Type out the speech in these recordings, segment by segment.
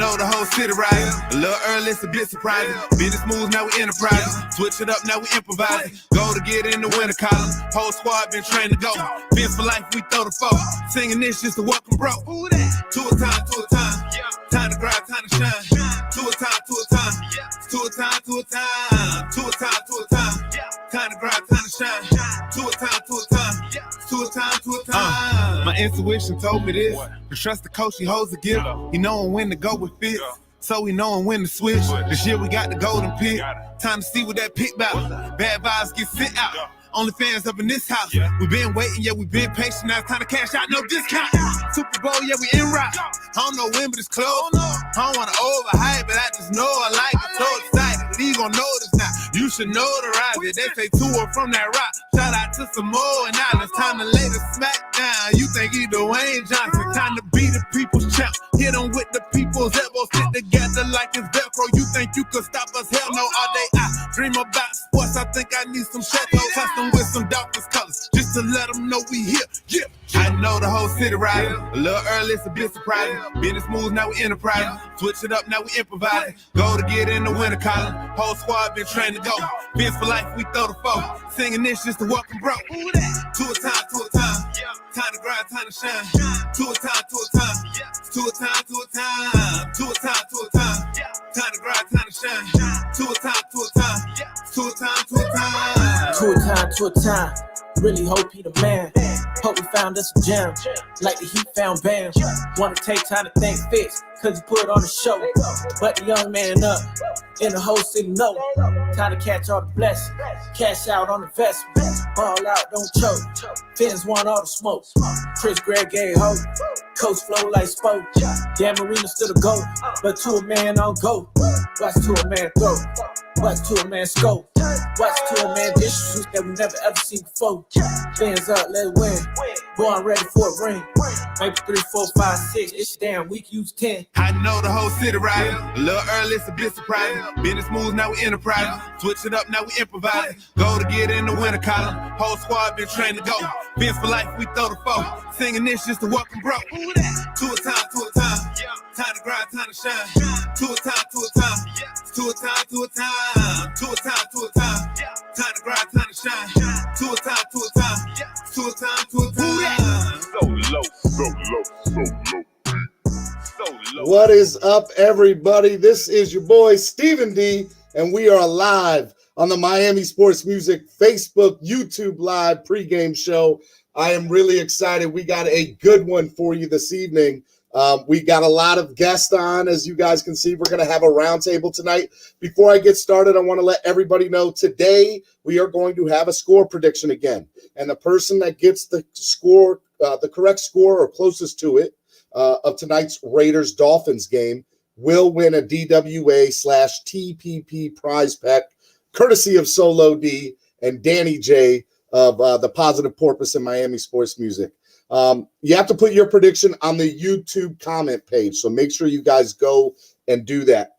know the whole city riding. A little early, it's a bit surprising. Business moves, now we enterprising. Switch it up, now we improvising. Go to get in the winter column. Whole squad been trained to go. Fence for life, we throw the foe. Singing this just to welcome bro. To a time, to a time. Time to grind, time to shine. To a time, to a time. To a time, to a time. To a time, to a time. Time to grind, time to shine. To a time, to a time. To a time, to a time. My intuition told me this. To trust the coach, he holds the gift. He knowing when to go with fits. So we knowing when to switch. This year we got the golden pick. Time to see what that pick about. Bad vibes get sent out. Only fans up in this house. We been waiting, yeah, we been patient. Now it's time to cash out, no discount. Super Bowl, yeah, we in route. I don't know when, but it's close. I don't want to overhype, but I just know I like it. So excited, you gon' notice now. You should notarize it. They say two up from that rock. Shout out to Samoa and Islands. Time to lay the smack down. You think he Dwayne Johnson. Time to be the people's champ. Hit him with the people's elbows. Stick together like it's Velcro. You think you could stop us? Hell no, all day I dream about sports. I think I need some shadows. Custom with some Dolphins colors. Just to let them know we here. Yeah. I know the whole city riding. A little early, it's a bit surprising. Business moves, now we enterprising. Switch it up, now we improvising. Go to get in the winter column. Whole squad been trained to go. Fence for life, we throw the foe. Singing this just to welcome bro. To a time, to a time. Time to grind, time to shine. To a time, to a time. To a time, to a time. To a time, to a time. Time to grind, time to shine. To a time, to a time. To a time, to a time. To a time, to a time. Really hope he the man. Hope we found us a gem. Like the Heat found Bam. Wanna take time to thank Fitz, cause he put on the show. But the young man up in the whole city know. Time to catch all the blessings. Cash out on investment. Ball out, don't choke. Fins want all the smoke. Chris Gregg gave hope. Coach flow like spoke. Dan Marino still a GOAT. But to a man on go. Watch to a man throw. Watch to a man scope. Watch to a man dish shoot that we never ever seen before. Fans up, let it win. Boy, I'm ready for a ring. Maybe 3, 4, 5, 6. It's damn week, use 10. I know the whole city riding. A little early, it's a bit surprising. Business moves, now we enterprising. Switch it up, now we improvising. Go to get in the winter column. Whole squad been trained to go. Fence for life, we throw the foe. Singing this just to welcome bro. To a time, to a time. Time to grind, time to shine. To a time, to a time. To a time, to a time. To a time, to a time. Time to grind, time to shine. To a time, to a time. To a time, to a time. So low, so low, so low. So low. What is up, everybody? This is your boy, Stephen D, and we are live on the Miami Sports Music Facebook, YouTube Live pregame show. I am really excited. We got a good one for you this evening. We got a lot of guests on. As you guys can see, we're going to have a roundtable tonight. Before I get started, I want to let everybody know today we are going to have a score prediction again. And the person that gets the score, the correct score or closest to it of tonight's Raiders-Dolphins game will win a DWA/TPP prize pack, courtesy of Solo D and Danny J of the Positive Porpoise and Miami Sports Music. You have to put your prediction on the YouTube comment page, so make sure you guys go and do that.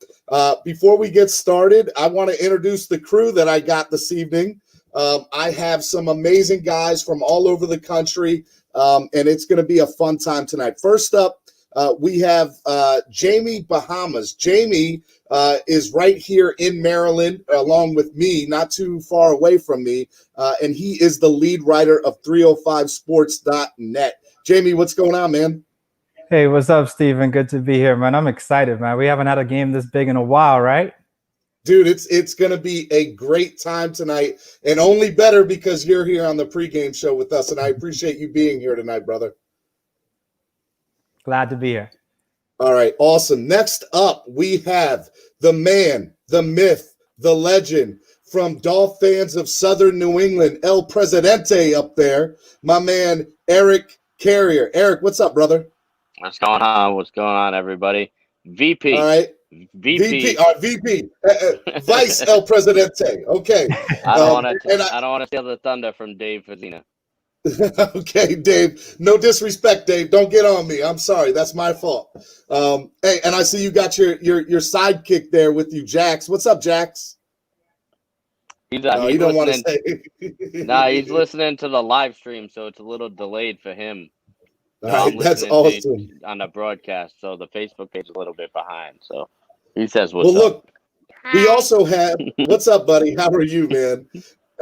Before we get started, I want to introduce the crew that I got this evening. I have some amazing guys from all over the country, and it's going to be a fun time tonight. First up, we have Jamie Bahamas. Jamie is right here in Maryland along with me, not too far away from me, and he is the lead writer of 305sports.net. Jamie, what's going on, man? Hey, what's up, Steven? Good to be here, man. I'm excited, man. We haven't had a game this big in a while, right? Dude, it's going to be a great time tonight, and only better because you're here on the pregame show with us, and I appreciate you being here tonight, brother. Glad to be here. All right, awesome. Next up, we have the man, the myth, the legend from Dolph fans of Southern New England, El Presidente up there, my man, Eric Carrier. Eric, what's up, brother? What's going on? What's going on, everybody? VP. All right. VP. VP. Vice El Presidente. Okay. I don't want to steal the thunder from Dave Fazina. Okay, Dave. No disrespect, Dave. Don't get on me. I'm sorry. That's my fault. Hey, and I see you got your sidekick there with you, Jax. What's up, Jax? He's you don't want to say. Nah, he's listening to the live stream, so it's a little delayed for him. All So I'm right, that's listening to awesome. on the broadcast. So the Facebook page is a little bit behind. So he says, Well, "What's up?" look, we also have. What's up, buddy? How are you, man?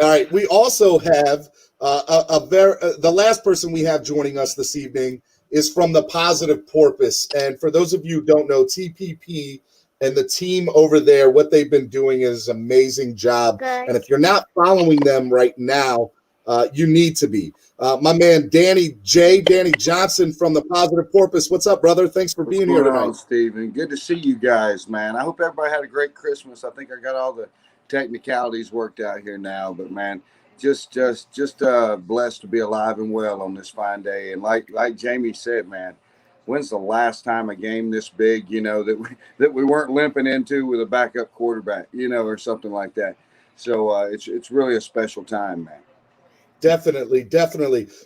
All right, we also have the last person we have joining us this evening is from the Positive Porpoise, and for those of you who don't know, TPP and the team over there, what they've been doing is an amazing job. Good. And if you're not following them right now, you need to be. My man Danny Johnson from the Positive Porpoise. What's up, brother? Thanks for being here What's going tonight. on, Steven? Good to see you guys, man. I hope everybody had a great Christmas. I think I got all the technicalities worked out here now, but man, just blessed to be alive and well on this fine day. And like Jamie said, man, when's the last time a game this big, that we weren't limping into with a backup quarterback, or something like that. So it's really a special time, man. Definitely.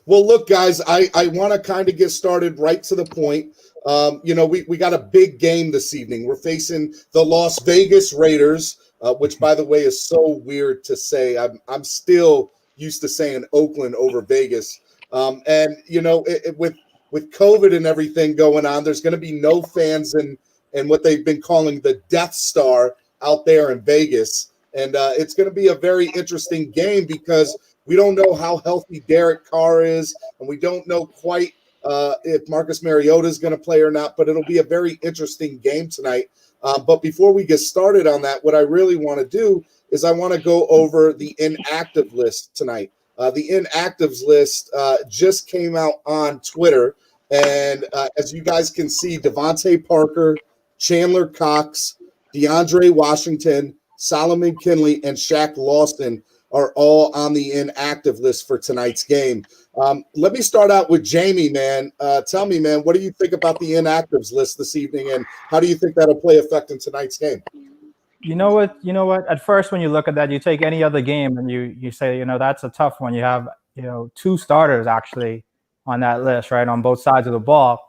Well, look, guys, I want to kind of get started right to the point. We got a big game this evening. We're facing the Las Vegas Raiders, which, by the way, is so weird to say. I'm still used to saying Oakland over Vegas. With COVID and everything going on, there's going to be no fans in what they've been calling the Death Star out there in Vegas. And it's going to be a very interesting game because we don't know how healthy Derek Carr is, and we don't know quite if Marcus Mariota is going to play or not, but it'll be a very interesting game tonight. But before we get started on that, what I really want to do is I want to go over the inactive list tonight. The inactives list just came out on Twitter, and as you guys can see, Devontae Parker, Chandler Cox, DeAndre Washington, Solomon Kinley, and Shaq Lawson are all on the inactive list for tonight's game. Let me start out with Jamie, man. Tell me, man, what do you think about the inactives list this evening, and how do you think that'll play effect in tonight's game? You know what? At first, when you look at that, you take any other game and you say, that's a tough one. You have, two starters actually on that list, right, on both sides of the ball.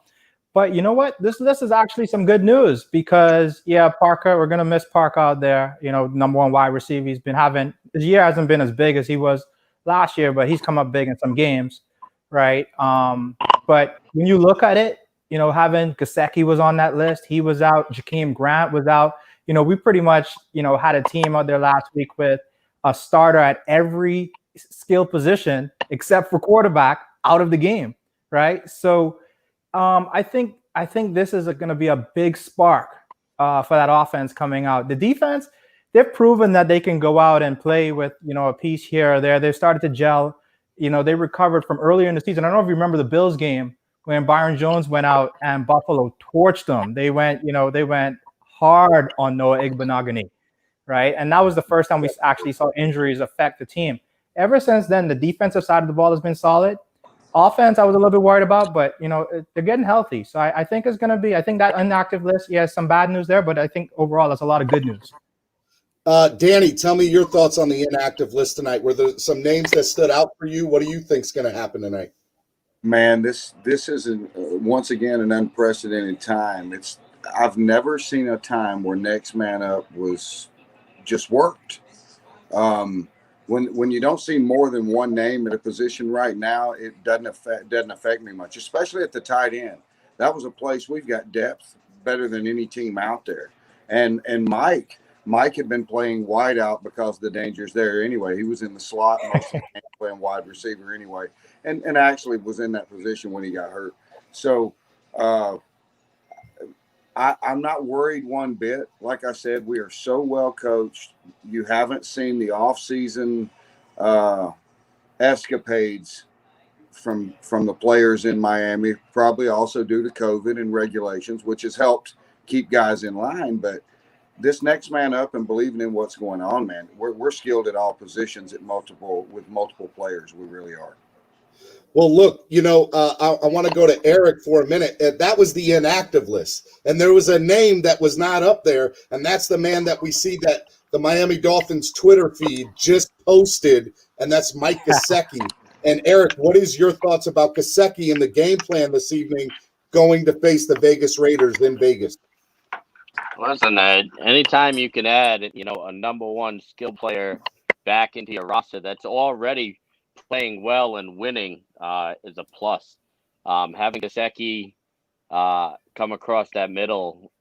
But you know what? This is actually some good news because, Parker, we're going to miss Parker out there, number one wide receiver. His year hasn't been as big as he was last year, but he's come up big in some games, right? But when you look at it, having Gesicki was on that list. He was out. Jakeem Grant was out. We pretty much, had a team out there last week with a starter at every skill position except for quarterback out of the game, right? So I think this is going to be a big spark for that offense coming out. The defense, they've proven that they can go out and play with, a piece here or there. They've started to gel. They recovered from earlier in the season. I don't know if you remember the Bills game when Byron Jones went out and Buffalo torched them. They went hard on Noah Igbenogany, right? And that was the first time we actually saw injuries affect the team. Ever since then, the defensive side of the ball has been solid. Offense, I was a little bit worried about, but, they're getting healthy. So I think it's going to be – I think that inactive list, some bad news there, but I think overall that's a lot of good news. Danny, tell me your thoughts on the inactive list tonight. Were there some names that stood out for you? What do you think is going to happen tonight? Man, this is once again an unprecedented time. I've never seen a time where next man up was just worked. When you don't see more than one name at a position right now, it doesn't affect me much, especially at the tight end. That was a place we've got depth better than any team out there. And Mike had been playing wide out because the danger's there anyway. He was in the slot most of the game playing wide receiver anyway, and actually was in that position when he got hurt. So I'm not worried one bit. Like I said, we are so well coached. You haven't seen the off-season escapades from the players in Miami, probably also due to COVID and regulations, which has helped keep guys in line. But this next man up and believing in what's going on, man, we're skilled at all positions with multiple players. We really are. Well, look, I want to go to Eric for a minute. That was the inactive list. And there was a name that was not up there, and that's the man that we see that the Miami Dolphins Twitter feed just posted, and that's Mike Gesicki. And Eric, what is your thoughts about Gesicki and the game plan this evening going to face the Vegas Raiders in Vegas? Listen, anytime you can add, a number one skill player back into your roster that's already playing well and winning is a plus. Having Gesicki come across that middle,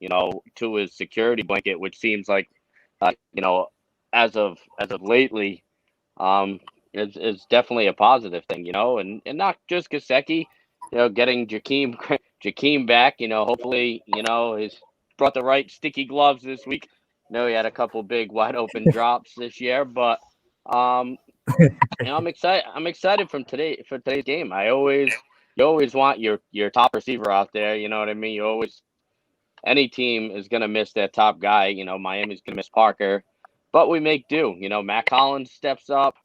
to his security blanket, which seems like, as of lately, is definitely a positive thing, and not just Gesicki, getting Jakeem back, hopefully, he's brought the right sticky gloves this week. He had a couple big wide open drops this year, but I'm excited. I'm excited for today's game. You always want your top receiver out there. You know what I mean? Any team is gonna miss their top guy. Miami's gonna miss Parker, but we make do. Matt Collins steps up.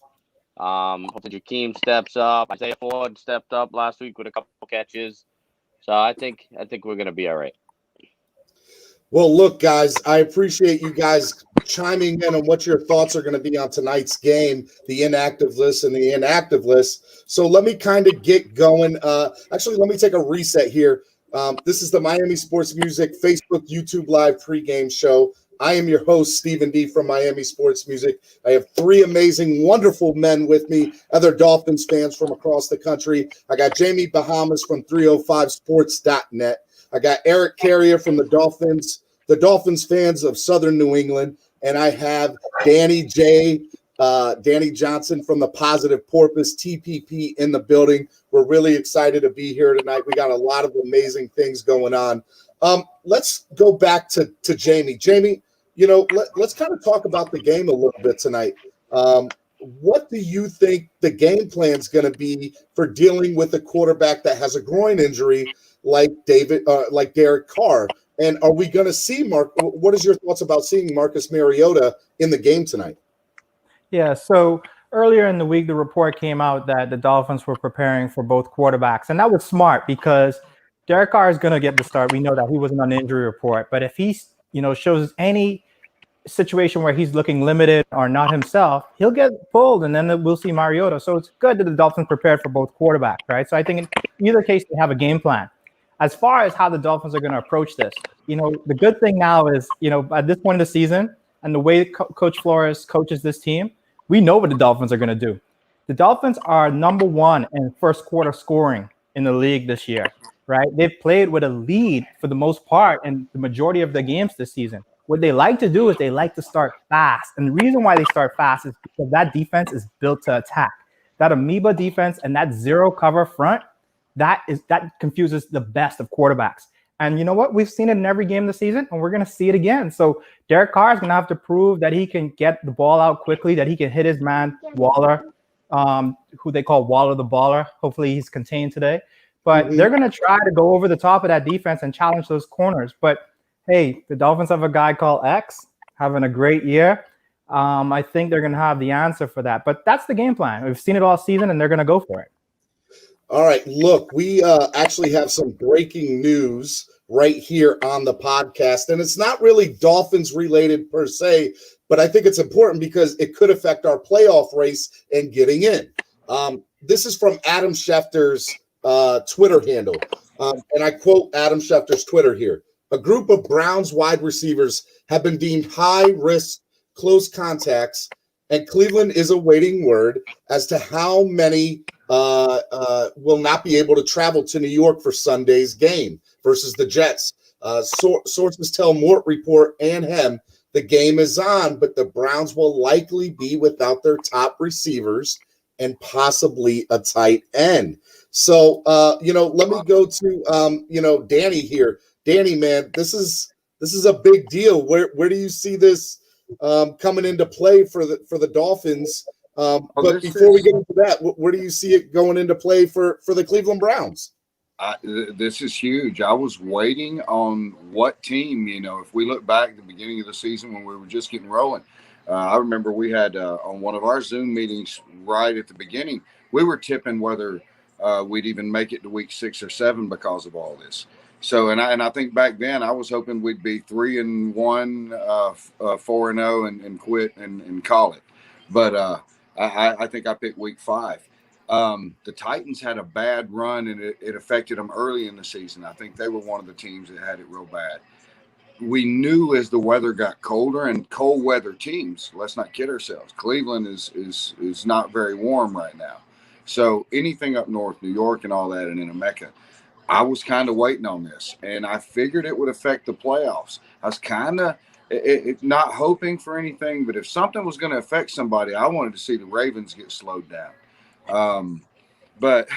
Hopefully Jakeem steps up. Isaiah Ford stepped up last week with a couple catches. So I think we're gonna be all right. Well, look, guys, I appreciate you guys chiming in on what your thoughts are going to be on tonight's game, the inactive list and the inactive list. So let me kind of get going. Actually, let me take a reset here. This is the Miami Sports Music Facebook, YouTube Live pregame show. I am your host, Stephen D. from Miami Sports Music. I have three amazing, wonderful men with me, other Dolphins fans from across the country. I got Jamie Bahamas from 305sports.net. I got Eric Carrier from the Dolphins fans of Southern New England, and I have Danny Johnson from the Positive Porpoise, TPP, in the building. We're really excited to be here tonight. We got a lot of amazing things going on. Let's go back to Jamie. Jamie, let's kind of talk about the game a little bit tonight. What do you think the game plan is going to be for dealing with a quarterback that has a groin injury like Derek Carr? And are we going to see what is your thoughts about seeing Marcus Mariota in the game tonight? Yeah, so earlier in the week, the report came out that the Dolphins were preparing for both quarterbacks. And that was smart because Derek Carr is going to get the start. We know that he wasn't on the injury report. But if he, shows any situation where he's looking limited or not himself, he'll get pulled, and then we'll see Mariota. So it's good that the Dolphins prepared for both quarterbacks, right? So I think in either case, they have a game plan. As far as how the Dolphins are going to approach this, the good thing now is, at this point of the season and the way Coach Flores coaches this team, we know what the Dolphins are going to do. The Dolphins are number one in first quarter scoring in the league this year, right? They've played with a lead for the most part in the majority of their games this season. What they like to do is they like to start fast. And the reason why they start fast is because that defense is built to attack. That amoeba defense and that zero cover front, that confuses the best of quarterbacks. And you know what? We've seen it in every game this season, and we're going to see it again. So Derek Carr is going to have to prove that he can get the ball out quickly, that he can hit his man, Waller, who they call Waller the Baller. Hopefully he's contained today. But they're going to try to go over the top of that defense and challenge those corners. But, hey, the Dolphins have a guy called X having a great year. I think they're going to have the answer for that. But that's the game plan. We've seen it all season, and they're going to go for it. All right, look, we actually have some breaking news right here on the podcast, and it's not really Dolphins related per se, but I think it's important because it could affect our playoff race and getting in. This is from Adam Schefter's Twitter handle, and I quote Adam Schefter's Twitter here. A group of Browns wide receivers have been deemed high-risk close contacts, and Cleveland is awaiting word as to how many will not be able to travel to New York for Sunday's game versus the Jets. Sources tell Mort Report and Hem the game is on, but the Browns will likely be without their top receivers and possibly a tight end. So, let me go to, Danny here. Danny, man, this is a big deal. Where do you see this coming into play for the Dolphins? But before we get into that, where do you see it going into play for the Cleveland Browns? This is huge. I was waiting on what team, if we look back at the beginning of the season when we were just getting rolling. I remember we had on one of our Zoom meetings right at the beginning, we were tipping whether we'd even make it to week 6 or 7 because of all this. So, and I think back then I was hoping we'd be 3-1, 4-0 and quit and call it. But I think I picked week 5. The Titans had a bad run, and it affected them early in the season. I think they were one of the teams that had it real bad. We knew as the weather got colder, and cold weather teams, let's not kid ourselves, Cleveland is not very warm right now. So anything up north, New York and all that, and in Emeka, I was kind of waiting on this, and I figured it would affect the playoffs. I was kind of not hoping for anything, but if something was going to affect somebody, I wanted to see the Ravens get slowed down. But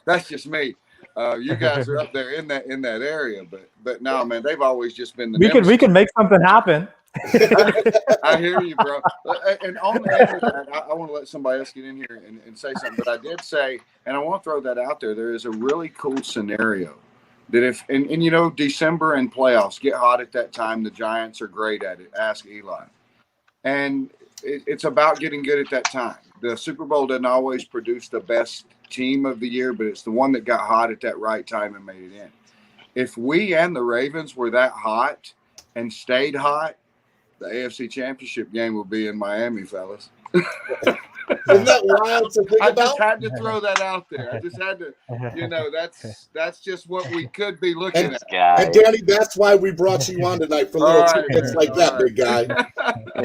that's just me. You guys are up there in that area, but no, man, they've always just been the. We could make something happen. I hear you, bro. And on the end of that, I want to let somebody else get in here and say something. But I did say, and I want to throw that out there. There is a really cool scenario that if and you know, December and playoffs get hot at that time. The Giants are great at it. Ask Eli. And it's about getting good at that time. The Super Bowl doesn't always produce the best team of the year, but it's the one that got hot at that right time and made it in. If we and the Ravens were that hot and stayed hot, the AFC Championship game will be in Miami, fellas. Isn't that wild to think I about? just had to throw that out there. I just had to, you know, that's just what we could be looking at. And Danny, that's why we brought you on tonight for little tidbits like that, big guy.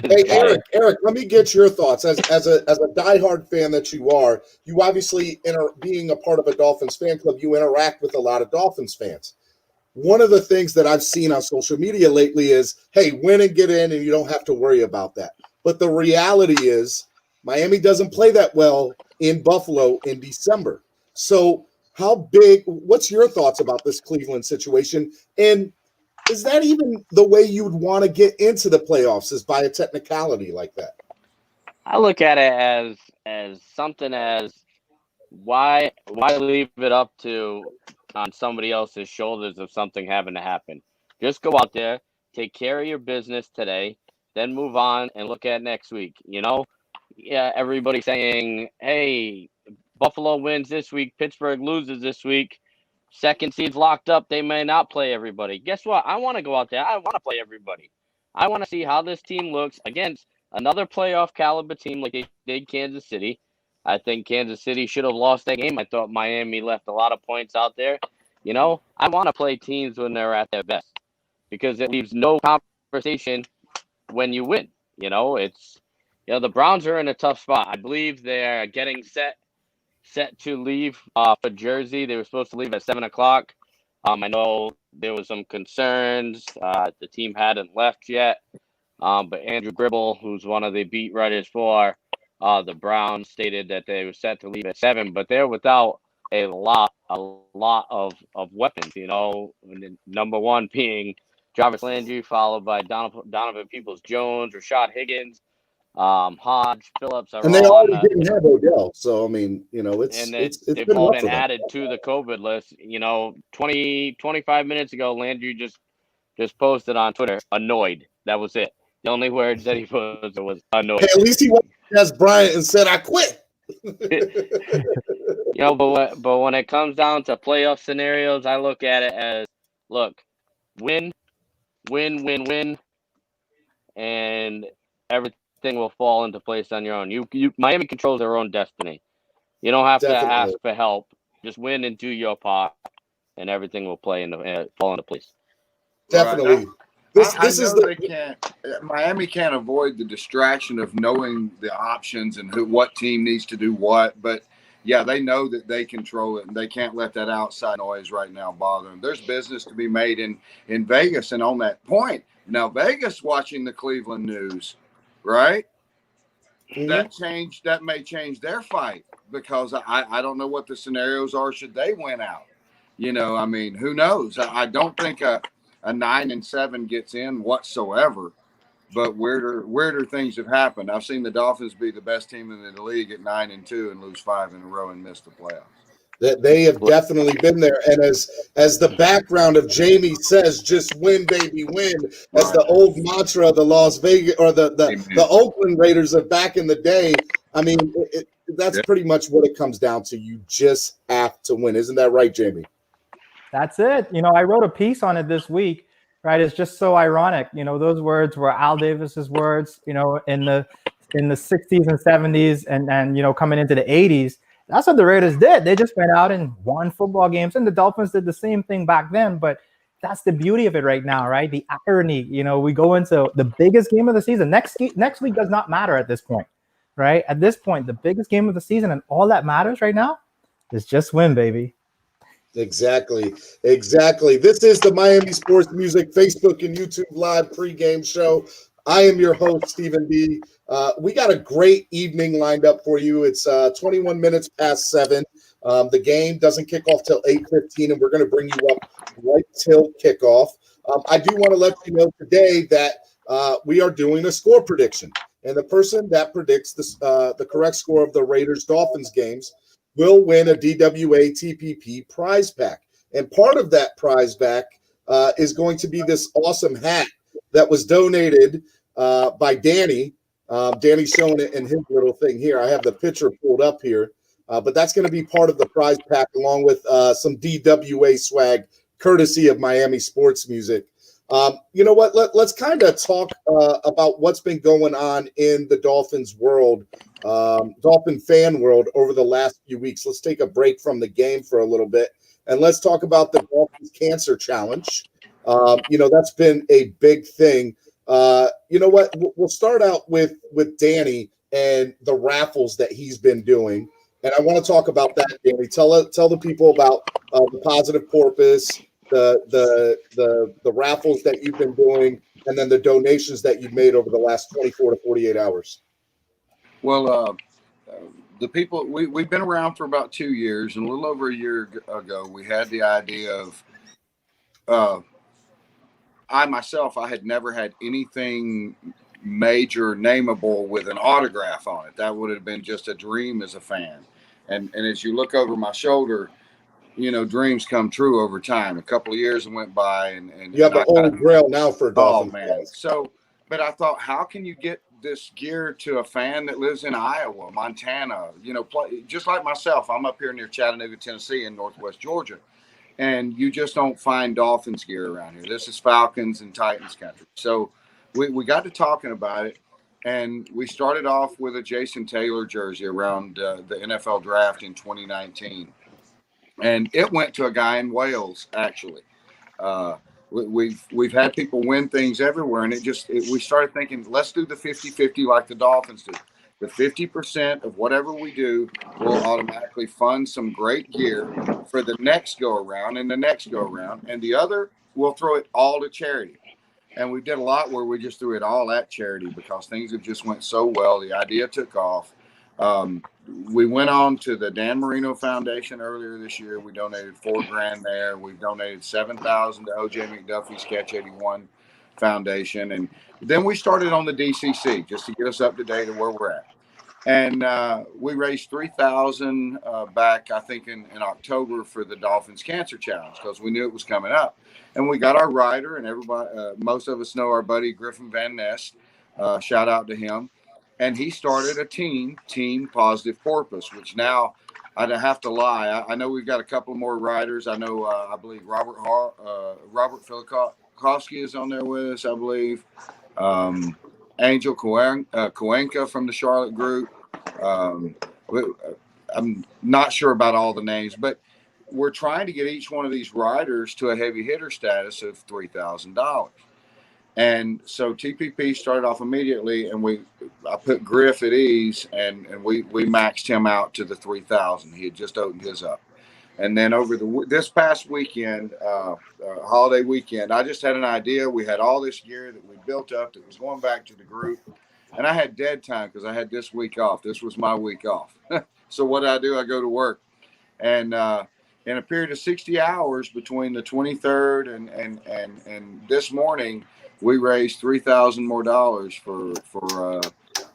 Hey, Eric, let me get your thoughts as a diehard fan that you are. You obviously, being a part of a Dolphins fan club, you interact with a lot of Dolphins fans. One of the things that I've seen on social media lately is, hey, win and get in, and you don't have to worry about that. But the reality is, Miami doesn't play that well in Buffalo in December. So what's your thoughts about this Cleveland situation? And is that even the way you would want to get into the playoffs, is by a technicality like that? I look at it as something as why leave it up to on somebody else's shoulders of something having to happen. Just go out there, take care of your business today, then move on and look at next week. You know, yeah, everybody saying, hey, Buffalo wins this week, Pittsburgh loses this week, second seed's locked up, they may not play everybody. Guess what? I want to go out there. I want to play everybody. I want to see how this team looks against another playoff caliber team like they did Kansas City. I think Kansas City should have lost that game. I thought Miami left a lot of points out there. You know, I want to play teams when they're at their best because it leaves no conversation when you win. You know, the Browns are in a tough spot. I believe they're getting set to leave for Jersey. They were supposed to leave at 7:00. I know there was some concerns. The team hadn't left yet. But Andrew Gribble, who's one of the beat writers for the Browns, stated that they were set to leave at 7, but they're without a lot of weapons, you know, number one being Jarvis Landry, followed by Donovan Peoples-Jones, Rashad Higgins, Hodge, Phillips. And they already didn't have Odell, so I mean, you know, they've all been added to the COVID list. You know, 25 minutes ago, Landry just posted on Twitter, annoyed. That was it. The only words that he posted was annoyed. Hey, at least he went past Bryant and said, I quit. You know, but when it comes down to playoff scenarios, I look at it as, look, win, and everything will fall into place on your own. Miami controls their own destiny. You don't have to ask for help. Just win and do your part, and everything will fall into place. Definitely. Miami can't avoid the distraction of knowing the options and what team needs to do what, but yeah, they know that they control it and they can't let that outside noise right now bother them. There's business to be made in Vegas, and on that point, now Vegas watching the Cleveland news, right? Mm-hmm. That may change their fight because I don't know what the scenarios are should they win out. You know, I mean, who knows? I don't think a 9-7 gets in whatsoever, but weirder things have happened. I've seen the Dolphins be the best team in the league at 9-2 and lose 5 in a row and miss the playoffs. That they have definitely been there. And as the background of Jamie says, just win, baby, win. As the old mantra of the Las Vegas or the Oakland Raiders of back in the day. I mean, that's pretty much what it comes down to. You just have to win. Isn't that right, Jamie? That's it. You know, I wrote a piece on it this week, right? It's just so ironic. You know, those words were Al Davis's words, you know, in the 60s and 70s and you know, coming into the 80s. That's what the Raiders did. They just went out and won football games, and the Dolphins did the same thing back then. But that's the beauty of it right now, right? The irony, you know, we go into the biggest game of the season. Next week does not matter at this point. right? At this point, the biggest game of the season and all that matters right now is just win, baby. Exactly. This is the Miami Sports Music Facebook and YouTube live pregame show. I am your host, Stephen B. We got a great evening lined up for you. It's 21 minutes past 7. The game doesn't kick off till 8:15, and we're going to bring you up right till kickoff. I do want to let you know today that we are doing a score prediction, and the person that predicts the correct score of the Raiders-Dolphins games will win a DWA TPP prize pack. And part of that prize pack is going to be this awesome hat that was donated by Danny. Danny's showing it in his little thing here. I have the picture pulled up here. But that's going to be part of the prize pack along with some DWA swag courtesy of Miami Sports Music. You know what? Let's kind of talk about what's been going on in the Dolphins world, Dolphin fan world over the last few weeks. Let's take a break from the game for a little bit, and let's talk about the Dolphins Cancer Challenge. That's been a big thing. You know what? We'll start out with Danny and the raffles that he's been doing. And I want to talk about that, Danny. Tell the people about the Positive Porpoise, the raffles that you've been doing, and then the donations that you've made over the last 24 to 48 hours. Well, the people we've been around for about 2 years, and a little over a year ago, we had the idea of I had never had anything major nameable with an autograph on it. That would have been just a dream as a fan. And as you look over my shoulder, dreams come true over time. A couple of years went by, and you have the holy grail now for Dolphins. Oh man! So, but I thought, how can you get this gear to a fan that lives in Iowa, Montana? Just like myself, I'm up here near Chattanooga, Tennessee, in Northwest Georgia, and you just don't find Dolphins gear around here. This is Falcons and Titans country. So we got to talking about it, and we started off with a Jason Taylor jersey around the NFL draft in 2019. And it went to a guy in Wales, actually. We've had people win things everywhere, and we started thinking, let's do the 50-50 like the Dolphins do. The 50% of whatever we do will automatically fund some great gear for the next go-around and the next go-around, and the other, we'll throw it all to charity. And we did a lot where we just threw it all at charity because things have just went so well. The idea took off. We went on to the Dan Marino Foundation earlier this year. We donated $4,000 there. We've donated $7,000 to OJ McDuffie's Catch 81 Foundation. And then we started on the DCC just to get us up to date on where we're at. And we raised $3,000 back, I think, in October for the Dolphins Cancer Challenge because we knew it was coming up. And we got our rider, and everybody, most of us know our buddy Griffin Van Ness. Shout out to him. And he started a Team Positive Porpoise, which now I'd have to lie. I know we've got a couple more riders. I know, I believe Robert Filikowski is on there with us, I believe. Angel Coenca from the Charlotte group. I'm not sure about all the names, but we're trying to get each one of these riders to a heavy hitter status of $3,000. And so TPP started off immediately, and I put Griff at ease, and we maxed him out to the 3,000. He had just opened his up. And then over this past weekend, holiday weekend, I just had an idea. We had all this gear that we built up that was going back to the group. And I had dead time because I had this week off. This was my week off. So what do? I go to work. And in a period of 60 hours between the 23rd and this morning, we raised $3,000 more for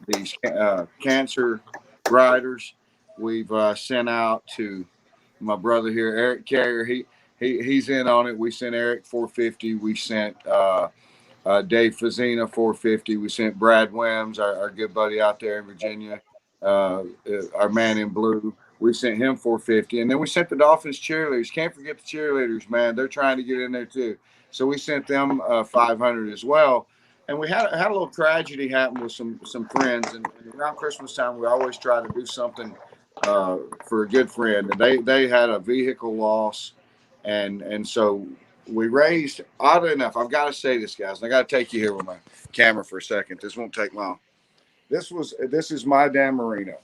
these cancer riders. We've sent out to my brother here, Eric Carrier. He's in on it. We sent Eric $450. We sent Dave Fazina $450. We sent Brad Wims, our good buddy out there in Virginia, our man in blue. We sent him $450, and then we sent the Dolphins cheerleaders. Can't forget the cheerleaders, man. They're trying to get in there too. So we sent them $500 as well. And we had a little tragedy happen with some friends. And around Christmas time, we always try to do something for a good friend. And they had a vehicle loss, and so we raised. Oddly enough, I've got to say this, guys. And I got to take you here with my camera for a second. This won't take long. this is my Dan Marino.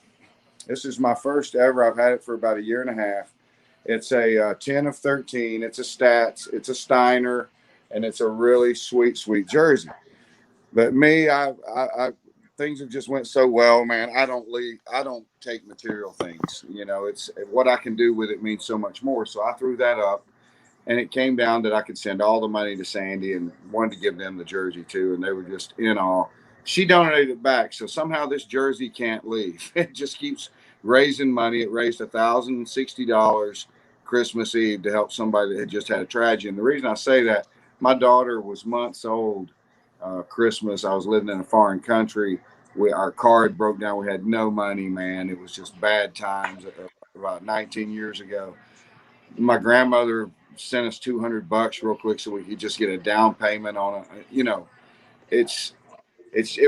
This is my first ever. I've had it for about a year and a half. It's a 10 of 13. It's a Stats. It's a Steiner, and it's a really sweet, sweet jersey. But me, I things have just went so well, man. I don't take material things. You know, it's what I can do with it means so much more. So I threw that up, and it came down that I could send all the money to Sandy and wanted to give them the jersey too, and they were just in awe. She donated it back, so somehow this jersey can't leave. It just keeps raising money. It raised $1,060 Christmas Eve to help somebody that had just had a tragedy. And the reason I say that, my daughter was months old Christmas. I was living in a foreign country. Our card broke down. We had no money, man. It was just bad times about 19 years ago. My grandmother sent us $200 real quick so we could just get a down payment on it. You know, it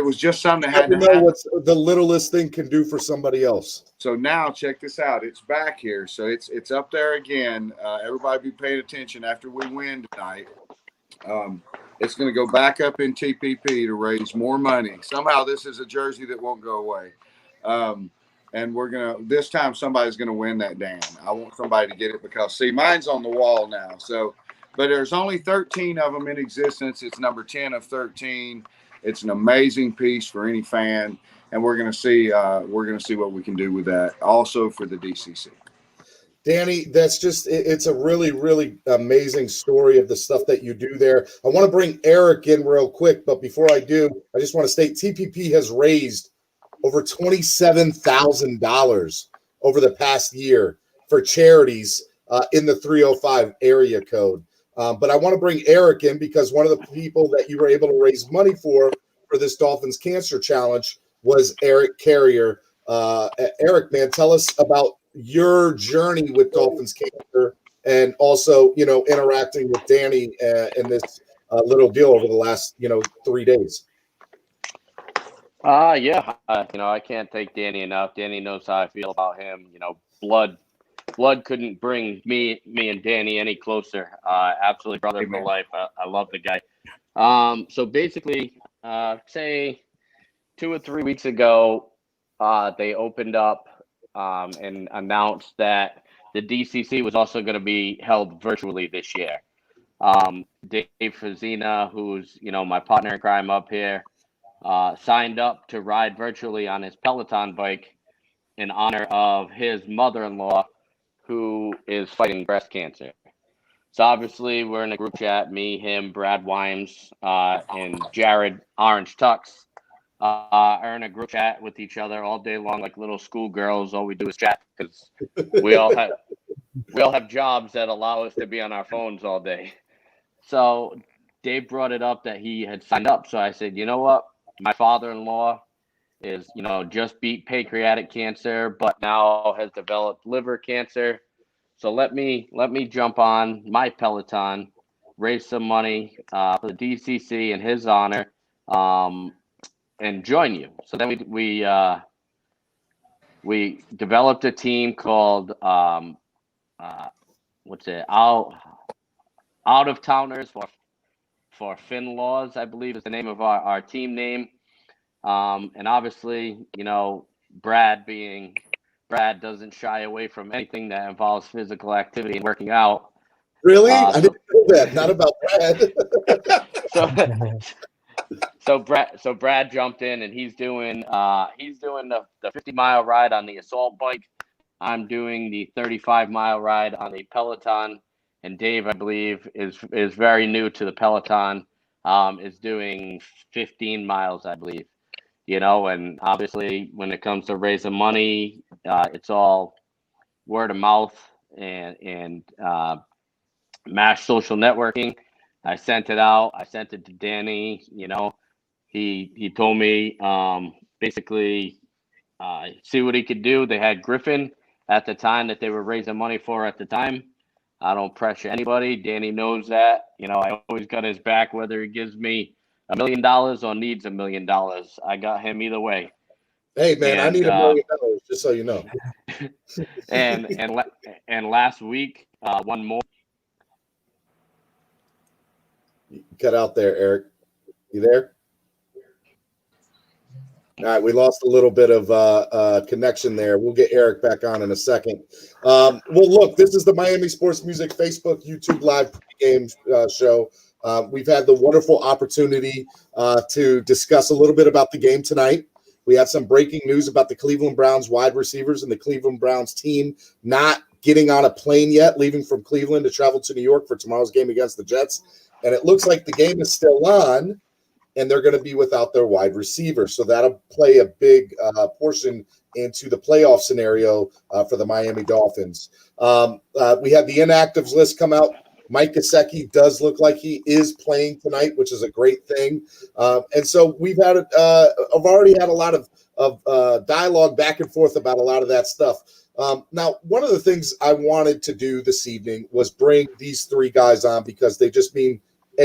was just something that had to happen. What the littlest thing can do for somebody else. So now check this out. It's back here. So it's up there again. Everybody be paying attention after we win tonight. It's going to go back up in TPP to raise more money. Somehow this is a jersey that won't go away. And this time somebody's going to win that Dan. I want somebody to get it because, see, mine's on the wall now. So, but there's only 13 of them in existence. It's number 10 of 13. It's an amazing piece for any fan. And we're going to see what we can do with that also for the DCC. Danny, it's a really, really amazing story of the stuff that you do there. I want to bring Eric in real quick, but before I do, I just want to state TPP has raised over $27,000 over the past year for charities in the 305 area code. But I want to bring Eric in because one of the people that you were able to raise money for this Dolphins Cancer Challenge was Eric Carrier. Eric, man, tell us about your journey with Dolphins Cancer and also, interacting with Danny in this little deal over the last, 3 days. Yeah. I can't thank Danny enough. Danny knows how I feel about him. Blood couldn't bring me and Danny any closer. Absolutely brother for life. I love the guy. So basically, say 2 or 3 weeks ago, they opened up and announced that the DCC was also going to be held virtually this year. Dave Fazina, who's, my partner in crime up here, signed up to ride virtually on his Peloton bike in honor of his mother-in-law, who is fighting breast cancer. So obviously we're in a group chat, me, him, Brad Wimes, and Jared Orange Tux are in a group chat with each other all day long, like little schoolgirls. All we do is chat because we all have jobs that allow us to be on our phones all day. So Dave brought it up that he had signed up. So I said, you know what? My father-in-law is, just beat pancreatic cancer, but now has developed liver cancer. So let me jump on my Peloton, raise some money for the DCC in his honor, and join you. So then we developed a team called Out of Towners for Finn Laws, I believe is the name of our team name. And obviously, Brad doesn't shy away from anything that involves physical activity and working out. Really? I didn't know that. Not about Brad. So Brad jumped in and he's doing the 50-mile ride on the assault bike. I'm doing the 35-mile ride on the Peloton, and Dave, I believe, is very new to the Peloton. Is doing 15 miles, I believe. And obviously when it comes to raising money, it's all word of mouth and mass social networking. I sent it out. I sent it to Danny. He told me basically see what he could do. They had Griffin at the time that they were raising money for at the time. I don't pressure anybody. Danny knows that. I always got his back, whether he gives me $1 million or needs $1 million. I got him either way. Hey man, I need $1 million, just so you know. and last week, one more. You cut out there, Eric. You there? All right, we lost a little bit of connection there. We'll get Eric back on in a second. Well, look, this is the Miami Sports Music Facebook, YouTube Live game show. We've had the wonderful opportunity to discuss a little bit about the game tonight. We have some breaking news about the Cleveland Browns wide receivers and the Cleveland Browns team not getting on a plane yet, leaving from Cleveland to travel to New York for tomorrow's game against the Jets. And it looks like the game is still on, and they're going to be without their wide receiver. So that'll play a big portion into the playoff scenario for the Miami Dolphins. We had the inactives list come out. Mike Gesicki does look like he is playing tonight, which is a great thing. And so I've already had a lot of dialogue back and forth about a lot of that stuff. Now, one of the things I wanted to do this evening was bring these three guys on because they just mean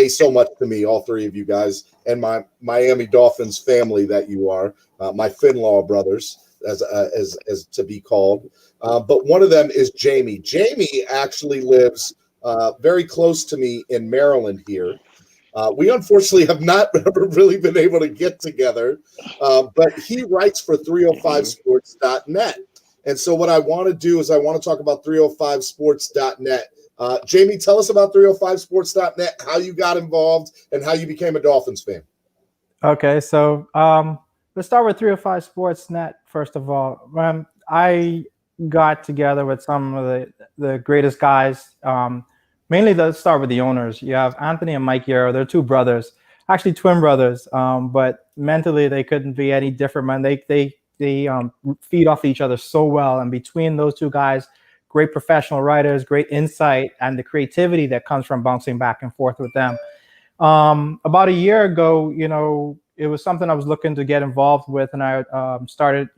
so much to me, all three of you guys, and my Miami Dolphins family that you are, my Finlaw brothers, as to be called. But one of them is Jamie. Jamie actually lives very close to me in Maryland here. We unfortunately have not ever really been able to get together, but he writes for 305sports.net. And so what I want to do is I want to talk about 305sports.net. Jamie, tell us about 305sports.net, how you got involved, and how you became a Dolphins fan. Okay, so let's start with 305sports.net, first of all. I got together with some of the greatest guys. Mainly, let's start with the owners. You have Anthony and Mike Yarrow. They're two brothers, actually twin brothers, but mentally they couldn't be any different, man. They feed off each other so well, and between those two guys, great professional writers, great insight, and the creativity that comes from bouncing back and forth with them. About a year ago, it was something I was looking to get involved with, and I started,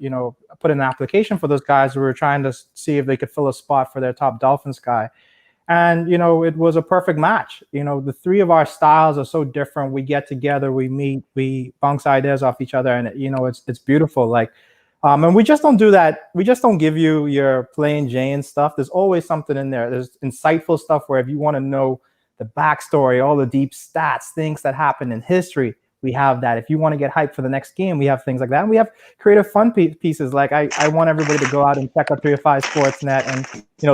put in an application for those guys. We were trying to see if they could fill a spot for their top Dolphins guy. And, it was a perfect match. The three of our styles are so different. We get together, we meet, we bounce ideas off each other, and, it's beautiful. And we just don't do that. We just don't give you your plain Jane stuff. There's always something in there. There's insightful stuff where if you want to know the backstory, all the deep stats, things that happen in history, we have that. If you want to get hyped for the next game, we have things like that. And we have creative fun pieces. Like I want everybody to go out and check out 305sports.net and,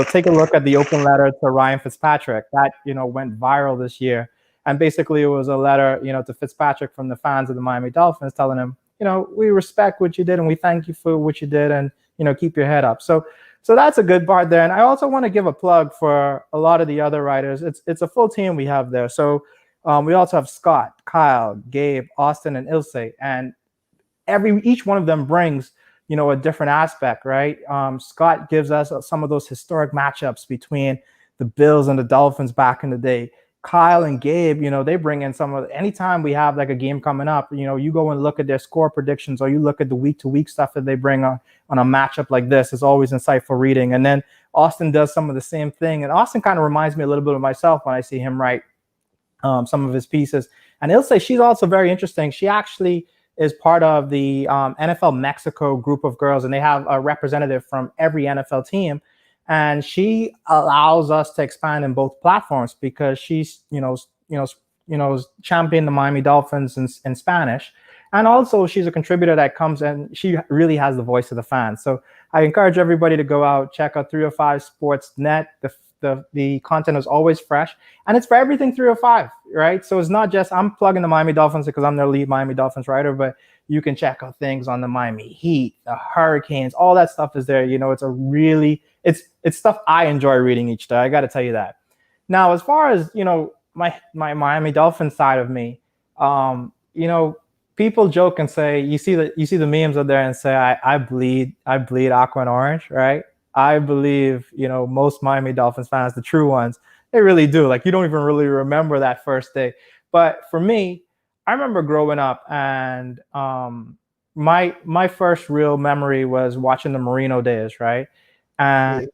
take a look at the open letter to Ryan Fitzpatrick that, went viral this year. And basically it was a letter, to Fitzpatrick from the fans of the Miami Dolphins telling him, we respect what you did and we thank you for what you did, and, keep your head up. So that's a good part there. And I also want to give a plug for a lot of the other writers. It's a full team we have there. So we also have Scott, Kyle, Gabe, Austin, and Ilse. And each one of them brings, a different aspect, right? Scott gives us some of those historic matchups between the Bills and the Dolphins back in the day. Kyle and Gabe, they bring in anytime we have like a game coming up, you go and look at their score predictions, or you look at the week-to-week stuff that they bring on a matchup like this. It's always insightful reading. And then Austin does some of the same thing. And Austin kind of reminds me a little bit of myself when I see him write some of his pieces. And Ilse, she's also very interesting. She actually is part of the NFL Mexico group of girls, and they have a representative from every NFL team. And she allows us to expand in both platforms because she's, championing the Miami Dolphins in Spanish. And also she's a contributor that comes and she really has the voice of the fans. So I encourage everybody to go out, check out 305sports.net. The content is always fresh, and it's for everything 305, right? So it's not just I'm plugging the Miami Dolphins because I'm their lead Miami Dolphins writer, but you can check out things on the Miami Heat, the Hurricanes, all that stuff is there. It's stuff I enjoy reading each day. I got to tell you that. Now, as far as my Miami Dolphins side of me, people joke and say you see the memes out there and say I bleed aqua and orange, right? I believe, most Miami Dolphins fans, the true ones, they really do. Like, you don't even really remember that first day. But for me, I remember growing up, and my first real memory was watching the Marino days, right? And,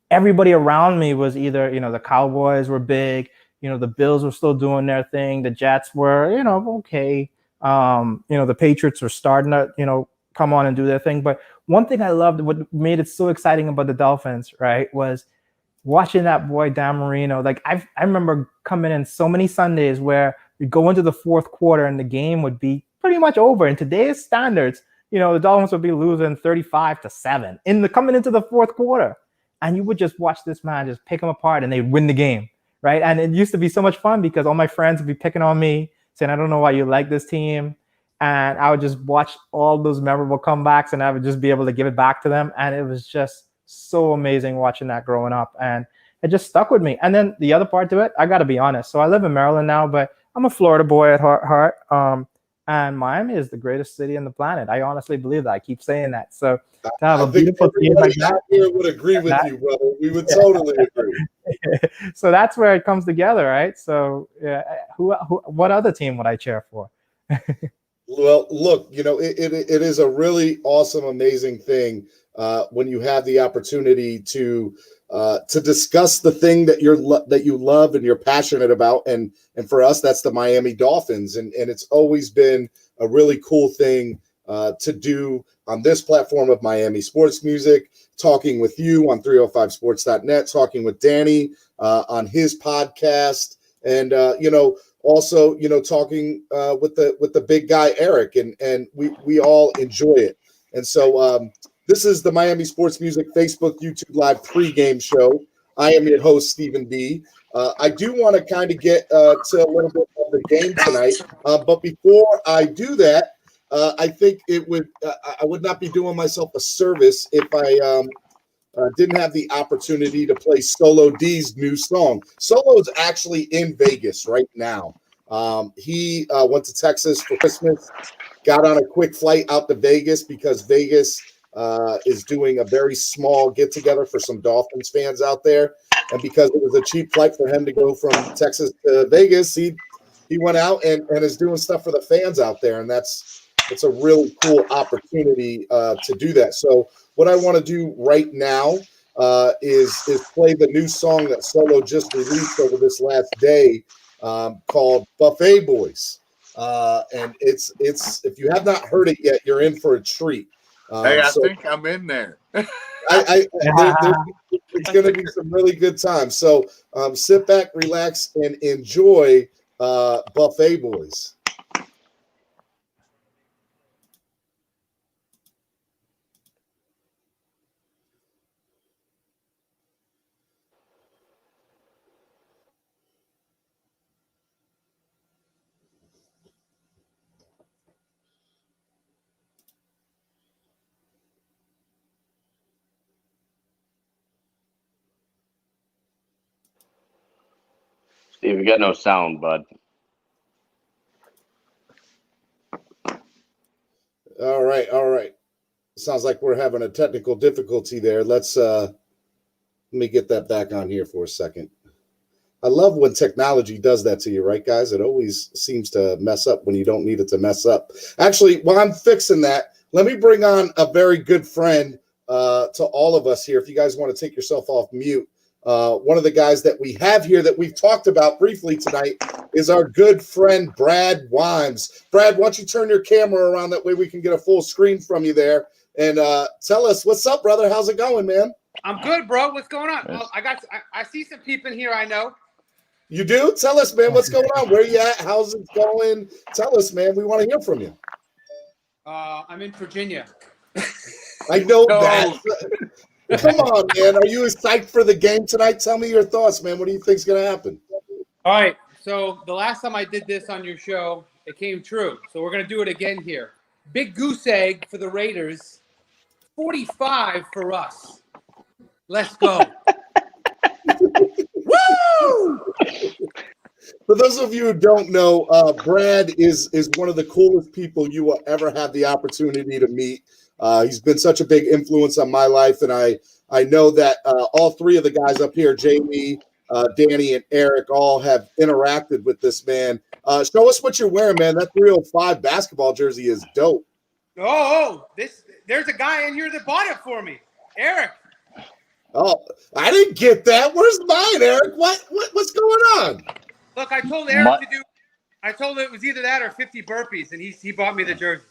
everybody around me was either, the Cowboys were big, the Bills were still doing their thing. The Jets were, okay. The Patriots were starting to, come on and do their thing. But one thing I loved, what made it so exciting about the Dolphins, right, was watching that boy Dan Marino. Like I remember coming in so many Sundays where we'd go into the fourth quarter and the game would be pretty much over. In today's standards, you know, the Dolphins would be losing 35-7 coming into the fourth quarter. And you would just watch this man just pick them apart and they'd win the game, right? And it used to be so much fun because all my friends would be picking on me, saying, I don't know why you like this team. And I would just watch all those memorable comebacks and I would just be able to give it back to them. And it was just so amazing watching that growing up. And it just stuck with me. And then the other part to it, I got to be honest. So I live in Maryland now, but I'm a Florida boy at heart. And Miami is the greatest city on the planet. I honestly believe that. I keep saying that. So to have a beautiful team like that, here would agree with you, brother. We would totally agree. So that's where it comes together, right? So what other team would I cheer for? Well, look, you know, it is a really awesome, amazing thing when you have the opportunity to discuss the thing that you love and you're passionate about, and for us, that's the Miami Dolphins, and it's always been a really cool thing to do on this platform of Miami Sports Music, talking with you on 305sports.net, talking with Danny on his podcast, and you know, also, you know, talking with the big guy Eric, and we all enjoy it. And so this is the Miami Sports Music Facebook, YouTube Live pregame show. I am your host, Stephen B. I do want to kind of get to a little bit of the game tonight, but before I do that, I think I would not be doing myself a service if I didn't have the opportunity to play Solo D's new song. Solo is actually in Vegas right now. He went to Texas for Christmas, got on a quick flight out to Vegas because Vegas is doing a very small get-together for some Dolphins fans out there. And because it was a cheap flight for him to go from Texas to Vegas, he went out and is doing stuff for the fans out there. And it's a really cool opportunity to do that. So what I want to do right now is play the new song that Solo just released over this last day called Buffet Boys. And it's if you have not heard it yet, you're in for a treat. Hey, I think I'm in there. There's going to be some really good times. So sit back, relax, and enjoy Buffet Boys. Steve, you got no sound, bud. All right. Sounds like we're having a technical difficulty there. Let me get that back on here for a second. I love when technology does that to you, right, guys? It always seems to mess up when you don't need it to mess up. Actually, while I'm fixing that, let me bring on a very good friend to all of us here. If you guys want to take yourself off mute, one of the guys that we have here that we've talked about briefly tonight is our good friend Brad Wimes. Brad, why don't you turn your camera around, that way we can get a full screen from you there, and tell us what's up, brother. How's it going, man? I'm good, bro. What's going on? Well, I see some people in here I know. You do? Tell us, man, what's going on? Where you at? How's it going? Tell us, man. We want to hear from you. I'm in Virginia. I know that. Come on, man. Are you psyched for the game tonight? Tell me your thoughts, man. What do you think's going to happen? All right. So the last time I did this on your show, it came true. So we're going to do it again here. Big goose egg for the Raiders. 45 for us. Let's go. Woo! For those of you who don't know, Brad is one of the coolest people you will ever have the opportunity to meet. He's been such a big influence on my life, and I know that all three of the guys up here, Jamie, Danny, and Eric, all have interacted with this man. Show us what you're wearing, man. That 305 basketball jersey is dope. There's a guy in here that bought it for me, Eric. Oh, I didn't get that. Where's mine, Eric? What's going on? Look, I told Eric I told him it was either that or 50 burpees, and he bought me the jersey.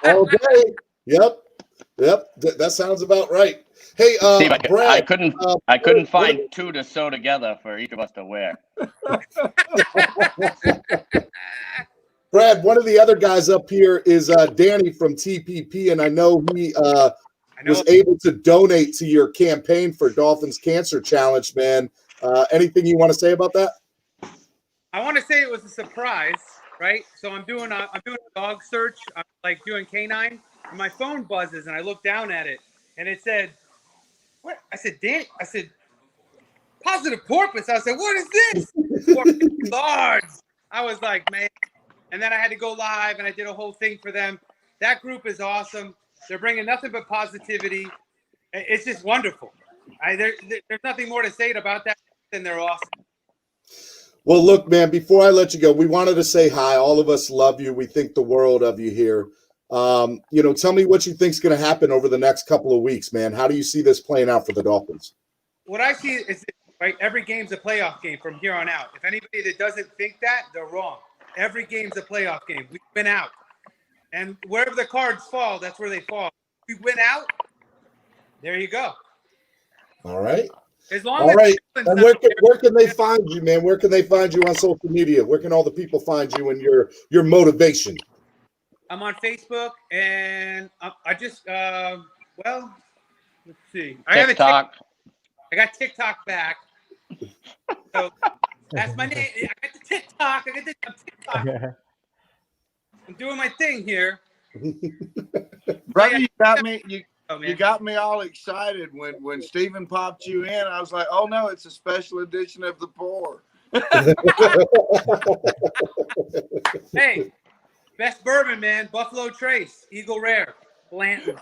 Okay. Yep. That sounds about right. Hey, Steve, Brad, I couldn't find two to sew together for each of us to wear. Brad, one of the other guys up here is Danny from TPP, and I know he was able to donate to your campaign for Dolphins Cancer Challenge, man. Anything you want to say about that? I want to say it was a surprise, right? So I'm doing a dog search, I'm like doing canine, and my phone buzzes, and I look down at it, and it said, "What?" I said, "Dan," I said, "Positive porpoise." I said, "What is this?" Large. I was like, man. And then I had to go live, and I did a whole thing for them. That group is awesome. They're bringing nothing but positivity. It's just wonderful. There's nothing more to say about that than they're awesome. Well, look, man, before I let you go, we wanted to say hi. All of us love you. We think the world of you here. Tell me what you think's going to happen over the next couple of weeks, man. How do you see this playing out for the Dolphins? What I see is, right, every game's a playoff game from here on out. If anybody that doesn't think that, they're wrong. Every game's a playoff game. We've been out. And wherever the cards fall, that's where they fall. If we win out, there you go. All right. As long All as right. And where can they find you, man? Where can they find you on social media? Where can all the people find you and your motivation? I'm on Facebook, and I just let's see. I have a TikTok. I got TikTok back. So that's my name. I got the TikTok. I'm TikTok. I'm doing my thing here. Brother, you got me. You got me all excited when Steven popped you in. I was like, oh no, it's a special edition of the Pour. Hey, best bourbon, man. Buffalo Trace, Eagle Rare, Blanton.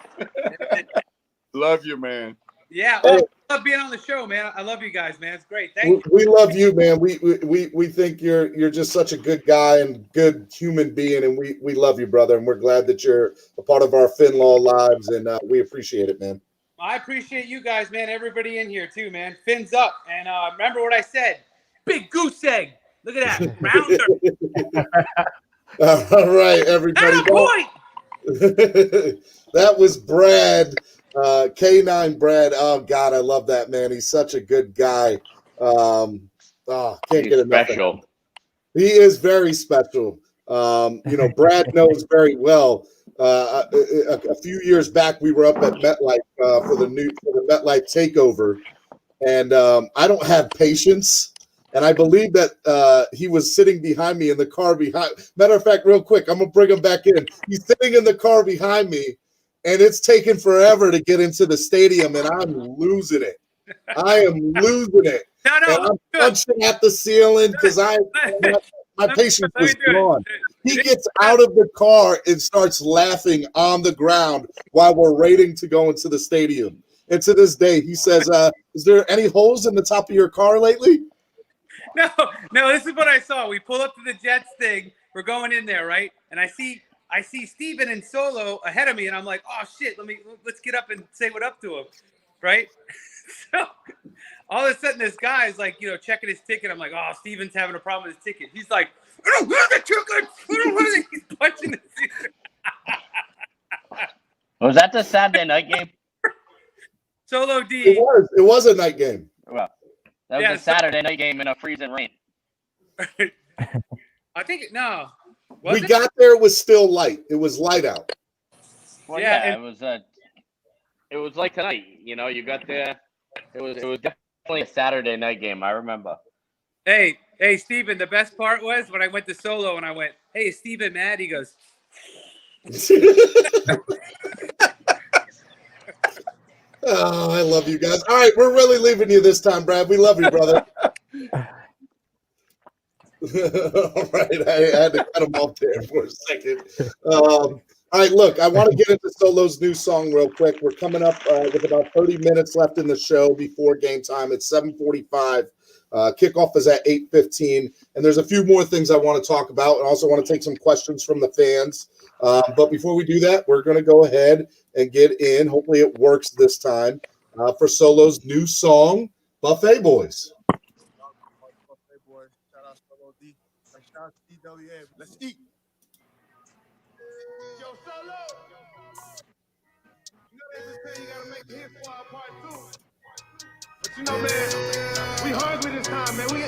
Love you, man. Yeah, I love being on the show, man. I love you guys, man. It's great. Thank you. We love you, man. We think you're just such a good guy and good human being, and we love you, brother. And we're glad that you're a part of our Finlaw lives, and we appreciate it, man. I appreciate you guys, man. Everybody in here too, man. Fins up, and remember what I said. Big goose egg. Look at that, rounder. All right, everybody. That was Brad. K9 Brad. Oh God, I love that man. He's such a good guy. Can't get enough. Special. He is very special. Brad knows very well. A few years back, we were up at MetLife for the MetLife takeover, and I don't have patience. And I believe that he was sitting behind me in the car behind. Matter of fact, real quick, I'm gonna bring him back in. He's sitting in the car behind me. And it's taken forever to get into the stadium, and I'm losing it. I am losing it. No, and I'm punching at the ceiling because my patience is gone. He gets out of the car and starts laughing on the ground while we're waiting to go into the stadium. And to this day, he says, is there any holes in the top of your car lately? No, this is what I saw. We pull up to the Jets thing. We're going in there, right? And I see Steven and Solo ahead of me, and I'm like, oh shit, let's get up and say what up to him, right? So all of a sudden, this guy is like, checking his ticket. I'm like, oh, Steven's having a problem with his ticket. He's like, I don't have the ticket. I don't have it. He's punching the ticket. Was that the Saturday night game? Solo D. It was a night game. Well, that was a Saturday night game in a freezing rain. I think no. We got there. It was still light. It was light out. Well, yeah, it was like tonight. You got there. It was definitely a Saturday night game. I remember. Hey, Steven, the best part was when I went to Solo and I went, hey, is Steven mad? He goes. Oh, I love you guys. All right, we're really leaving you this time, Brad. We love you, brother. All right, I had to cut him off there for a second. All right, look, I want to get into Solo's new song real quick. We're coming up with about 30 minutes left in the show before game time. It's 7:45. Kickoff is at 8:15, and there's a few more things I want to talk about, and also want to take some questions from the fans. But before we do that, we're going to go ahead and get in. Hopefully it works this time for Solo's new song, Buffet Boys. Let's eat. Yo, Solo. They just say you gotta make the hit squad part 2. But man, we hungry this time, man. We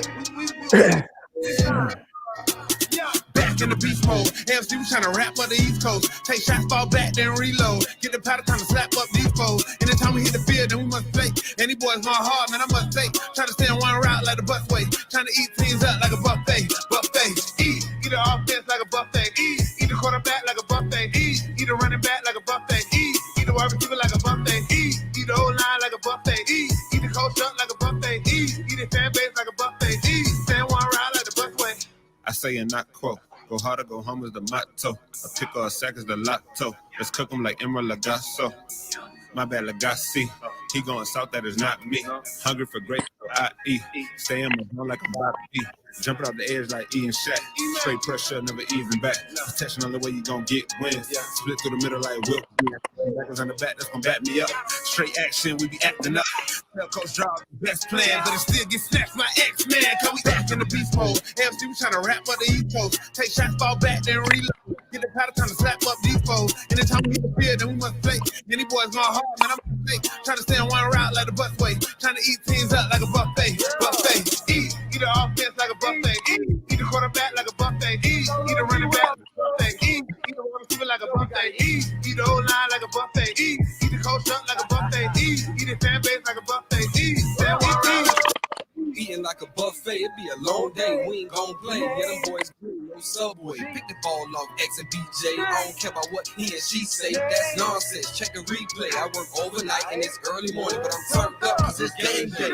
this time. Yeah. Back in in the beast mode. AFC, we tryna rap up the East Coast. Take shots, fall back, then reload. Get the powder, time to slap up these foes. Anytime we hit the field, then we must play. And these boys going hard, man, I must say. Tryna stay on one route like the busway. Tryna eat teams up like a buffet. Eat the offense like a buffet. Eat the quarterback like a buffet. Eat the running back like a buffet. Eat the wide receiver like a buffet. Eat the whole line like a buffet. Eat the coach up like a buffet. Eat the fan base like a buffet. Stay on one route like the busway. I say and not quote. Go hard or go home is the motto. A pick or a sack is the lotto. Let's cook them like Emerald Lagasso. My bad, Lagasse. He going south, that is not me. Hungry for great, so I eat. Stay in my zone like a Bobby. Jumping off the edge like E and Shaq. Straight pressure, never even back. Protection on the way you gon' get wins. Split through the middle like Will. Backers on the back, that's gon' back me up. Straight action, we be acting up. Tell Coach Draw, best plan, but it still get snatched by X-Man. Cause we back in the beast mode. AFC, we tryna rap up the East Coast. Take shots, fall back, then reload. Get the powder, time to slap up these foes. Anytime we hit the field, then we must play. Any boys going hard, man, I'm trying to stay on one route like the busway. Trying to eat teams up like a buffet. Eat the offense like a buffet. Eat the quarterback like a buffet. Eat the running back like a buffet. Eat the wide receiver like a buffet. Eat the whole line like a buffet. Eat the coach up like a buffet. Eat the fan base like a buffet. Stay on one route. Eating like a buffet, it be a long day. We ain't gon' play. Get them boys green, no subway. Pick the ball off X and BJ. I don't care about what he and she say. That's nonsense. Check the replay. I work overnight and it's early morning, but I'm turned up cause it's game day.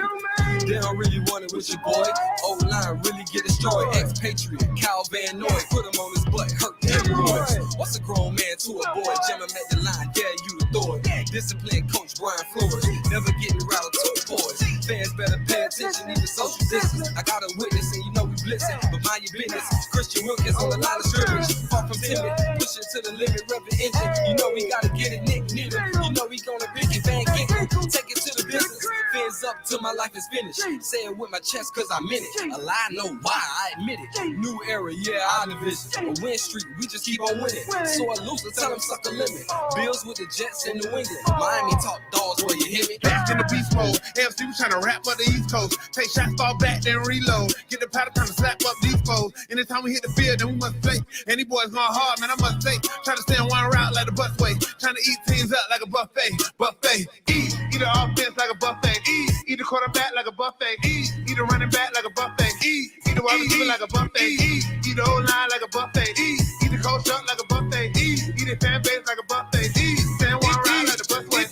They don't really want it with your boy. Old line really get destroyed. Ex-Patriot, Cal Van Noy. Put him on his butt, hurt everyone. What's a grown man to a boy? Jam him at the line, dare you to throw it. Disciplined coach Brian Flores. Never getting rattled to the boys. Fans better pay attention, even social distance. I got a witness and you know we blitzing, but mind your business. Christian Wilkins on the line of scrimmage. Far from timid, pushing to the limit, revving engine. You know we gotta get it, Nick Needle. You know we gonna pick it, Van Ginkle. Take it to the business. Fins up till my life is finished. Say it with my chest cause I meant it. A lie, no why, I admit it. New era, yeah, our division. A win streak, we just keep on winning. So I lose, tell them suck a limit. Bills with the Jets in New England. Miami top dogs where you hear me. Back in the beast mode. AFC, we tryna rap up the East Coast. Take shots, fall back, then reload. Get the powder, time to slap up these foes. Anytime we hit the field, then we must play. Any boys going hard, man, I must say. Trying to stay on one route like the busway. Trying to eat teams up like a buffet. Eat the offense like a buffet. Eat the quarterback like a buffet. Eat the running back like a buffet. Eat the wide receiver like a buffet. Eat the whole line like a buffet. Eat the coach up like a buffet. Eat the fan base like a buffet. Stay on one route like the busway.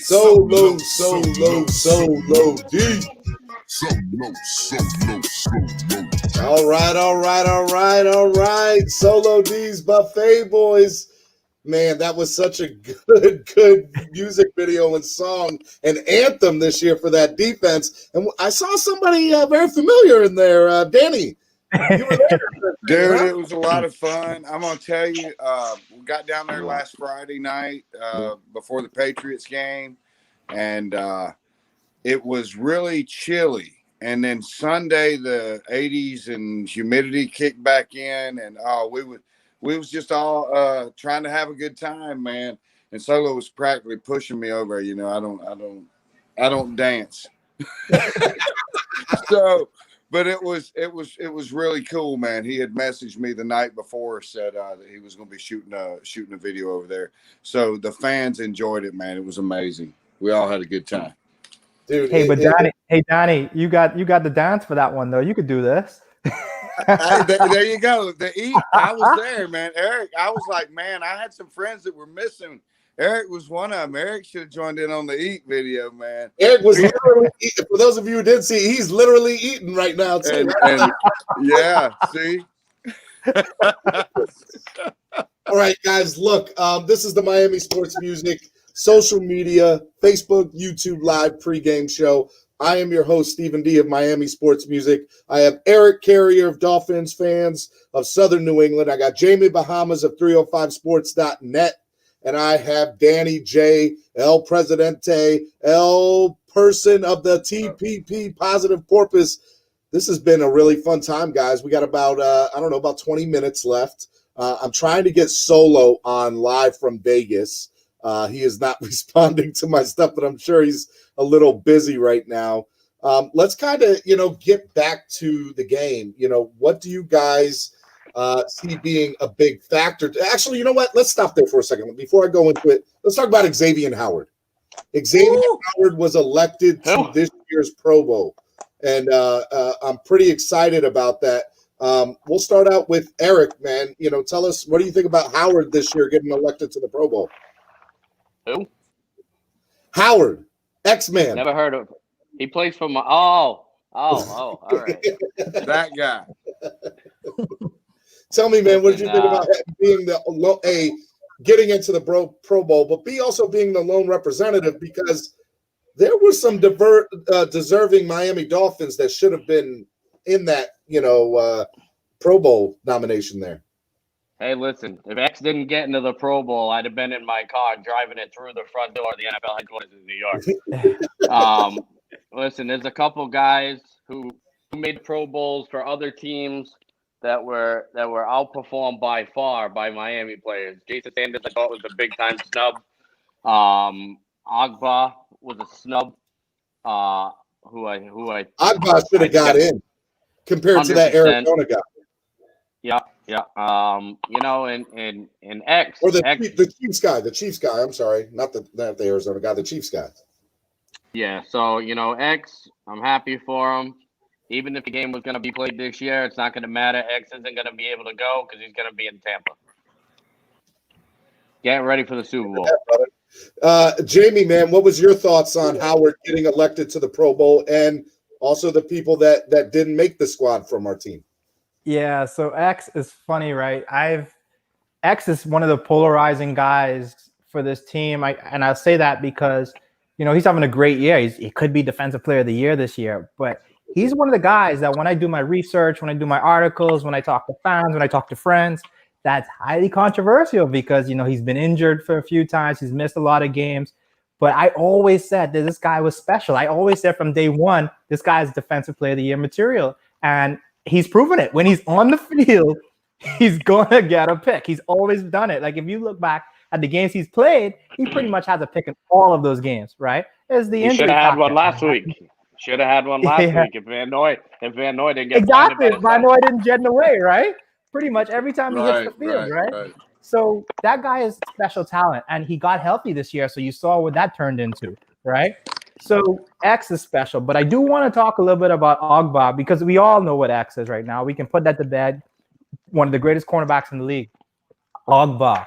Solo D. All right. Solo D's Buffet Boys. Man, that was such a good music video and song and anthem this year for that defense. And I saw somebody very familiar in there, Danny. You were there. Dude, it was a lot of fun. I'm going to tell you, we got down there last Friday night before the Patriots game, and it was really chilly. And then Sunday, the 80s and humidity kicked back in, and we was just all trying to have a good time, man. And Solo was practically pushing me over. You know, I don't dance. So, but it was really cool, man. He had messaged me the night before, said that he was going to be shooting a video over there. So the fans enjoyed it, man. It was amazing. We all had a good time. Dude, Donnie, you got the dance for that one though. You could do this. There you go. The eat. I was there, man. Eric, I was like, man, I had some friends that were missing. Eric was one of them. Eric should have joined in on the eat video, man. Eric was literally eating. For those of you who did see, he's literally eating right now too. And yeah, see. All right, guys, look, this is the Miami Sports Music social media, Facebook, YouTube live pregame show. I am your host, Stephen D. of Miami Sports Music. I have Eric Carrier of Dolphins fans of Southern New England. I got Jamie Bahamas of 305sports.net. And I have Danny J, El Presidente, El Person of the TPP Positive Porpoise. This has been a really fun time, guys. We got about 20 minutes left. I'm trying to get Solo on live from Vegas. He is not responding to my stuff, but I'm sure he's a little busy right now. Let's kind of, get back to the game. What do you guys see being a big factor? Actually, you know what? Let's stop there for a second. Before I go into it, let's talk about Xavier Howard. Xavier Howard was elected to this year's Pro Bowl, and I'm pretty excited about that. We'll start out with Eric, man. Tell us, what do you think about Howard this year getting elected to the Pro Bowl? Who? Howard, X-Man. Never heard of. He plays for my. Oh, all right. That guy. Tell me, man, what did you think about being getting into the Pro Bowl, but also being the lone representative, because there were some deserving Miami Dolphins that should have been in that, Pro Bowl nomination there. Hey, listen, if X didn't get into the Pro Bowl, I'd have been in my car driving it through the front door of the NFL headquarters in New York. Listen, there's a couple guys who made Pro Bowls for other teams that were outperformed by far by Miami players. Jason Sanders, I thought, was a big time snub. Agba was a snub. Who I Agba should have got in compared 100%. To that Arizona guy. Yeah. And X or the Chiefs guy. I'm sorry, not the Arizona guy, the Chiefs guy. Yeah. So X, I'm happy for him. Even if the game was going to be played this year, it's not going to matter. X isn't going to be able to go because he's going to be in Tampa. Getting ready for the Super Bowl. Jamie, man, what was your thoughts on Howard getting elected to the Pro Bowl, and also the people that didn't make the squad from our team? Yeah, so X is funny, right? X is one of the polarizing guys for this team. I'll say that because, he's having a great year. He could be Defensive Player of the Year this year, but he's one of the guys that when I do my research, when I do my articles, when I talk to fans, when I talk to friends, that's highly controversial because, he's been injured for a few times. He's missed a lot of games. But I always said that this guy was special. I always said from day one, this guy is Defensive Player of the Year material. And he's proven it. When he's on the field, he's going to get a pick. He's always done it. Like, if you look back at the games he's played, he pretty much has a pick in all of those games, right? He should have had one last week. Should have had one last week if Van Noy didn't get exactly. If Van Noy didn't jet away, right? Pretty much every time he hits the field, right? So that guy is special talent, and he got healthy this year. So you saw what that turned into, right? So X is special, but I do want to talk a little bit about Agba because we all know what X is right now. We can put that to bed. One of the greatest cornerbacks in the league, Agba.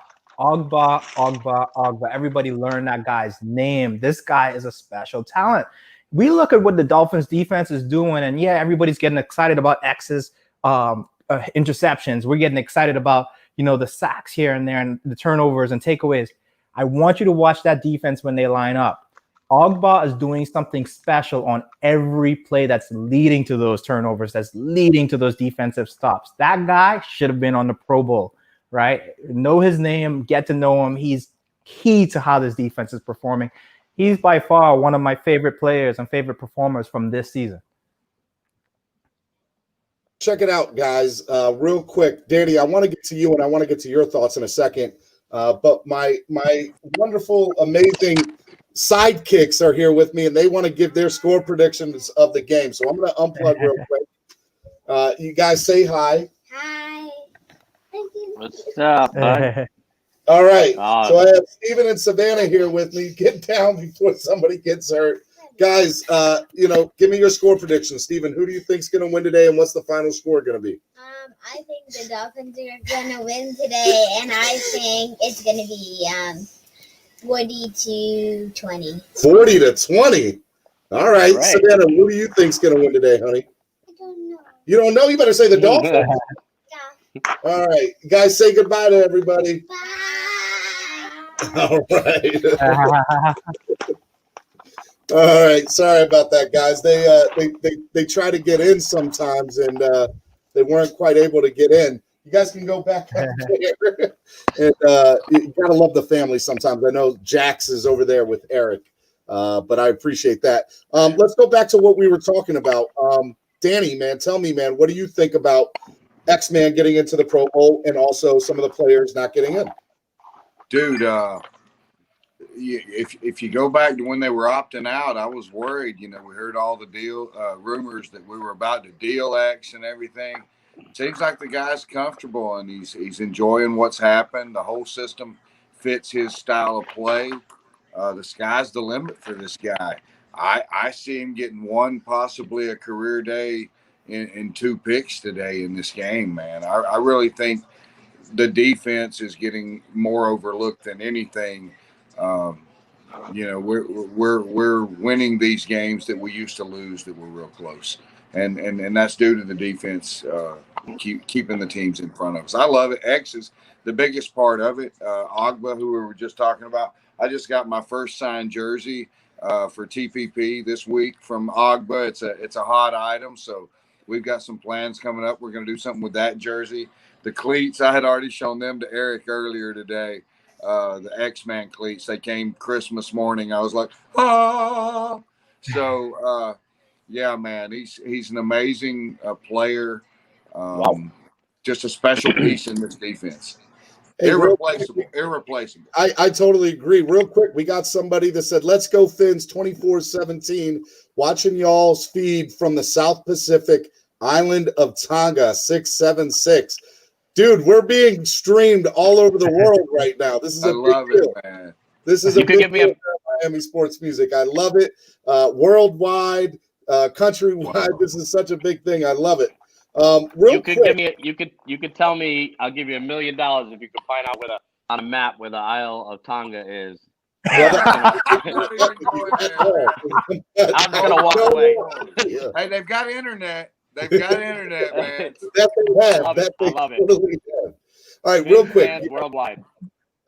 Everybody learn that guy's name. This guy is a special talent. We look at what the Dolphins defense is doing, and yeah, everybody's getting excited about X's interceptions. We're getting excited about, the sacks here and there and the turnovers and takeaways. I want you to watch that defense when they line up. Agba is doing something special on every play that's leading to those turnovers, that's leading to those defensive stops. That guy should have been on the Pro Bowl, right? Know his name, get to know him. He's key to how this defense is performing. He's by far one of my favorite players and favorite performers from this season. Check it out, guys. Real quick, Danny, I want to get to you and I want to get to your thoughts in a second. But my wonderful, amazing sidekicks are here with me, and they want to give their score predictions of the game. So I'm going to unplug real quick. You guys say hi. Hi. Thank you. What's up, bud? All right. So I have Steven and Savannah here with me. Get down before somebody gets hurt. Guys, give me your score prediction. Steven, who do you think is going to win today, and what's the final score going to be? I think the Dolphins are going to win today, and I think it's going to be 40-20. 40-20. All right. Savannah, who do you think is going to win today, honey? I don't know. You don't know? You better say the Dolphins. Yeah. All right. Guys, say goodbye to everybody. Bye. All right. All right. Sorry about that, guys. They try to get in sometimes, and they weren't quite able to get in. You guys can go back up there. And you gotta love the family sometimes. I know Jax is over there with Eric, but I appreciate that. Let's go back to what we were talking about. Danny, man, tell me, man, what do you think about X-Man getting into the Pro Bowl and also some of the players not getting in? Dude, if you go back to when they were opting out, I was worried. We heard all the rumors that we were about to deal X and everything. Seems like the guy's comfortable and he's enjoying what's happened. The whole system fits his style of play. The sky's the limit for this guy. I see him getting one, possibly a career day in 2 picks today in this game, man. I really think the defense is getting more overlooked than anything. We're winning these games that we used to lose that were real close, and that's due to the defense keeping the teams in front of us. I love it. X is the biggest part of it. Ogba, who we were just talking about, I just got my first signed jersey for TPP this week from Ogba. It's a hot item, so we've got some plans coming up. We're going to do something with that jersey. The cleats, I had already shown them to Eric earlier today. The X-Man cleats, they came Christmas morning. I was like, ah. So, yeah, man, he's an amazing player. Just a special piece in this defense. Hey, irreplaceable. I totally agree. Real quick, we got somebody that said, let's go Fins 24/17, watching y'all's feed from the South Pacific island of Tonga, 676. Dude, we're being streamed all over the world right now. This is a love big deal. it, man. This is a big deal for Miami sports music. I love it. Worldwide, countrywide. This is such a big thing. I love it. You could tell me, I'll give you $1 million if you could find out on a map where the Isle of Tonga is. I'm gonna walk away. Hey, they've got internet. They've got internet, man. That they have. I love it. Totally have. All right, real quick. Worldwide.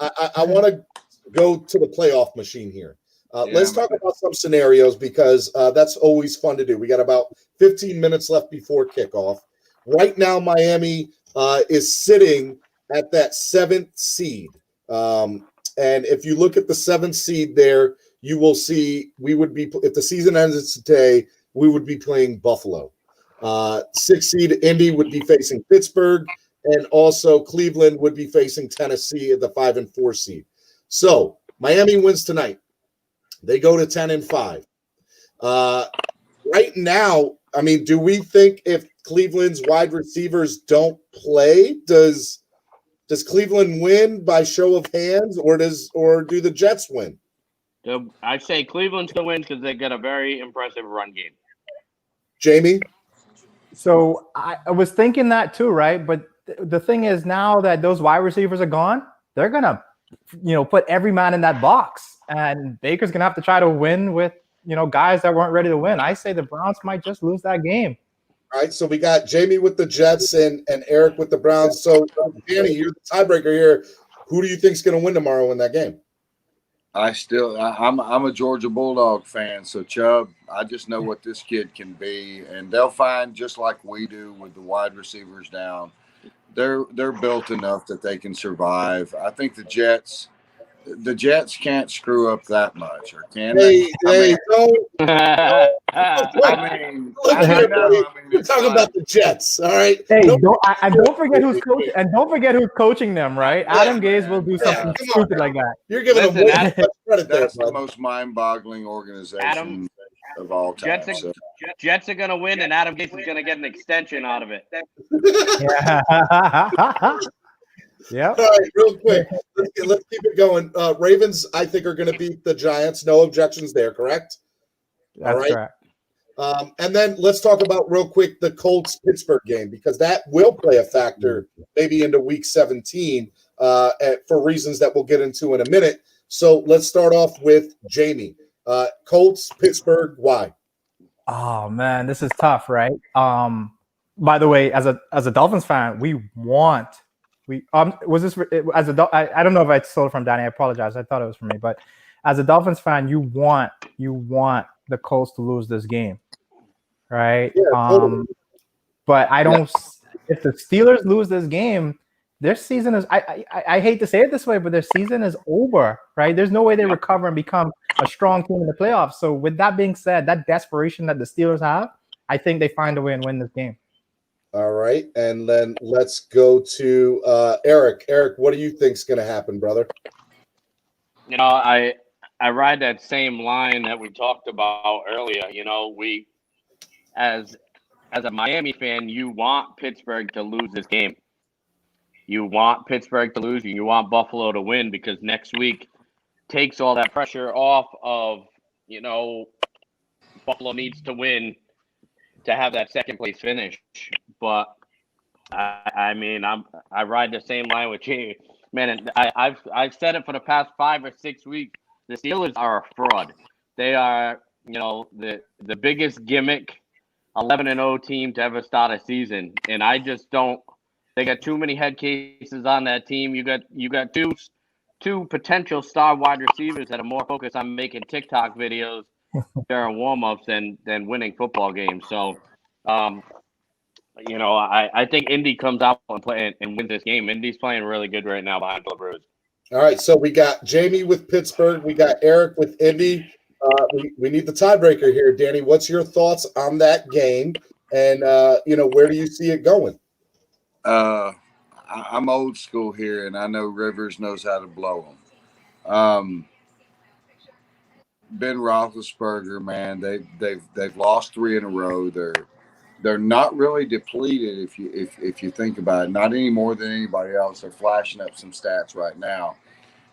I want to go to the playoff machine here. Let's talk about some scenarios because that's always fun to do. We got about 15 minutes left before kickoff. Right now, Miami is sitting at that 7th seed. And if you look at the 7th seed there, you will see we would be, if the season ends today, we would be playing Buffalo. 6th seed Indy would be facing Pittsburgh, and also Cleveland would be facing Tennessee at the 5 and 4 seed. So Miami wins tonight. They go to 10-5. Right now, I mean, do we think if Cleveland's wide receivers don't play, does Cleveland win by show of hands, or do the Jets win? I say Cleveland's going to win because they got a very impressive run game. Jamie? So I was thinking that too, right? But the thing is, now that those wide receivers are gone, they're going to, put every man in that box. And Baker's going to have to try to win with, guys that weren't ready to win. I say the Browns might just lose that game. All right, so we got Jamie with the Jets and Eric with the Browns. So, Danny, you're the tiebreaker here. Who do you think is going to win tomorrow in that game? I'm a Georgia Bulldog fan, so Chubb, I just know what this kid can be, and they'll find, just like we do with the wide receivers down, they're built enough that they can survive. I think the Jets can't screw up that much, or can they? Don't. I mean, we're talking about the Jets, all right? Hey, don't forget who's coaching, and don't forget who's coaching them, right? Adam Gase will do something stupid like that. You're giving them way too much credit there. That's the most mind-boggling organization of all time. Jets are going to win, and Adam Gase is going to get an extension out of it. Yeah. All right, real quick. Let's keep it going. Ravens, I think, are going to beat the Giants. No objections there, correct? That's correct. And then let's talk about real quick the Colts-Pittsburgh game, because that will play a factor maybe into Week 17 for reasons that we'll get into in a minute. So let's start off with Jamie. Colts-Pittsburgh, why? Oh man, this is tough, right? By the way, as a Dolphins fan, was this as a I don't know if I stole it from Danny. I apologize. I thought it was from me, but as a Dolphins fan, you want the Colts to lose this game, right? Yeah, totally. But I don't. If the Steelers lose this game, their season is. I hate to say it this way, but their season is over, right? There's no way they recover and become a strong team in the playoffs. So with that being said, that desperation that the Steelers have, I think they find a way and win this game. All right, and then let's go to Eric. Eric, what do you think's going to happen, brother? You know, I ride that same line that we talked about earlier. You know, we as a Miami fan, you want Pittsburgh to lose this game. You want Pittsburgh to lose. You want Buffalo to win because next week takes all that pressure off of, you know, Buffalo needs to win to have that second place finish. But I mean, I ride the same line with you, man. And I've said it for the past 5 or 6 weeks. The Steelers are a fraud. They are, you know, the biggest gimmick 11-0 team to ever start a season, and I just don't. They got too many head cases on that team. You got two potential star wide receivers that are more focused on making TikTok videos during warm-ups than winning football games. So, you know, I think Indy comes out and play and wins this game. Indy's playing really good right now behind Philip Rivers. All right, so we got Jamie with Pittsburgh. We got Eric with Indy. We need the tiebreaker here, Danny. What's your thoughts on that game? And, you know, where do you see it going? I'm old school here, and I know Rivers knows how to blow them. Ben Roethlisberger, man, they've lost 3 in a row. They're not really depleted if you think about it. Not any more than anybody else. They're flashing up some stats right now.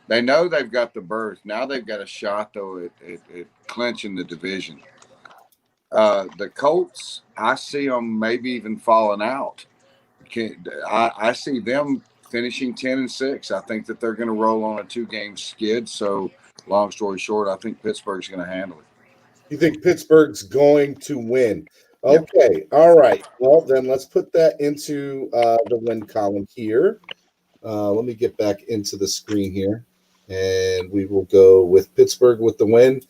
They know they've got the berth. Now they've got a shot, though, at clinching the division. The Colts, I see them maybe even falling out. I see them finishing 10-6. I think that they're going to roll on a 2-game skid. So, long story short, I think Pittsburgh's going to handle it. You think Pittsburgh's going to win? Okay, yep. All right. Well, then let's put that into the win column here. Let me get back into the screen here. And we will go with Pittsburgh with the win.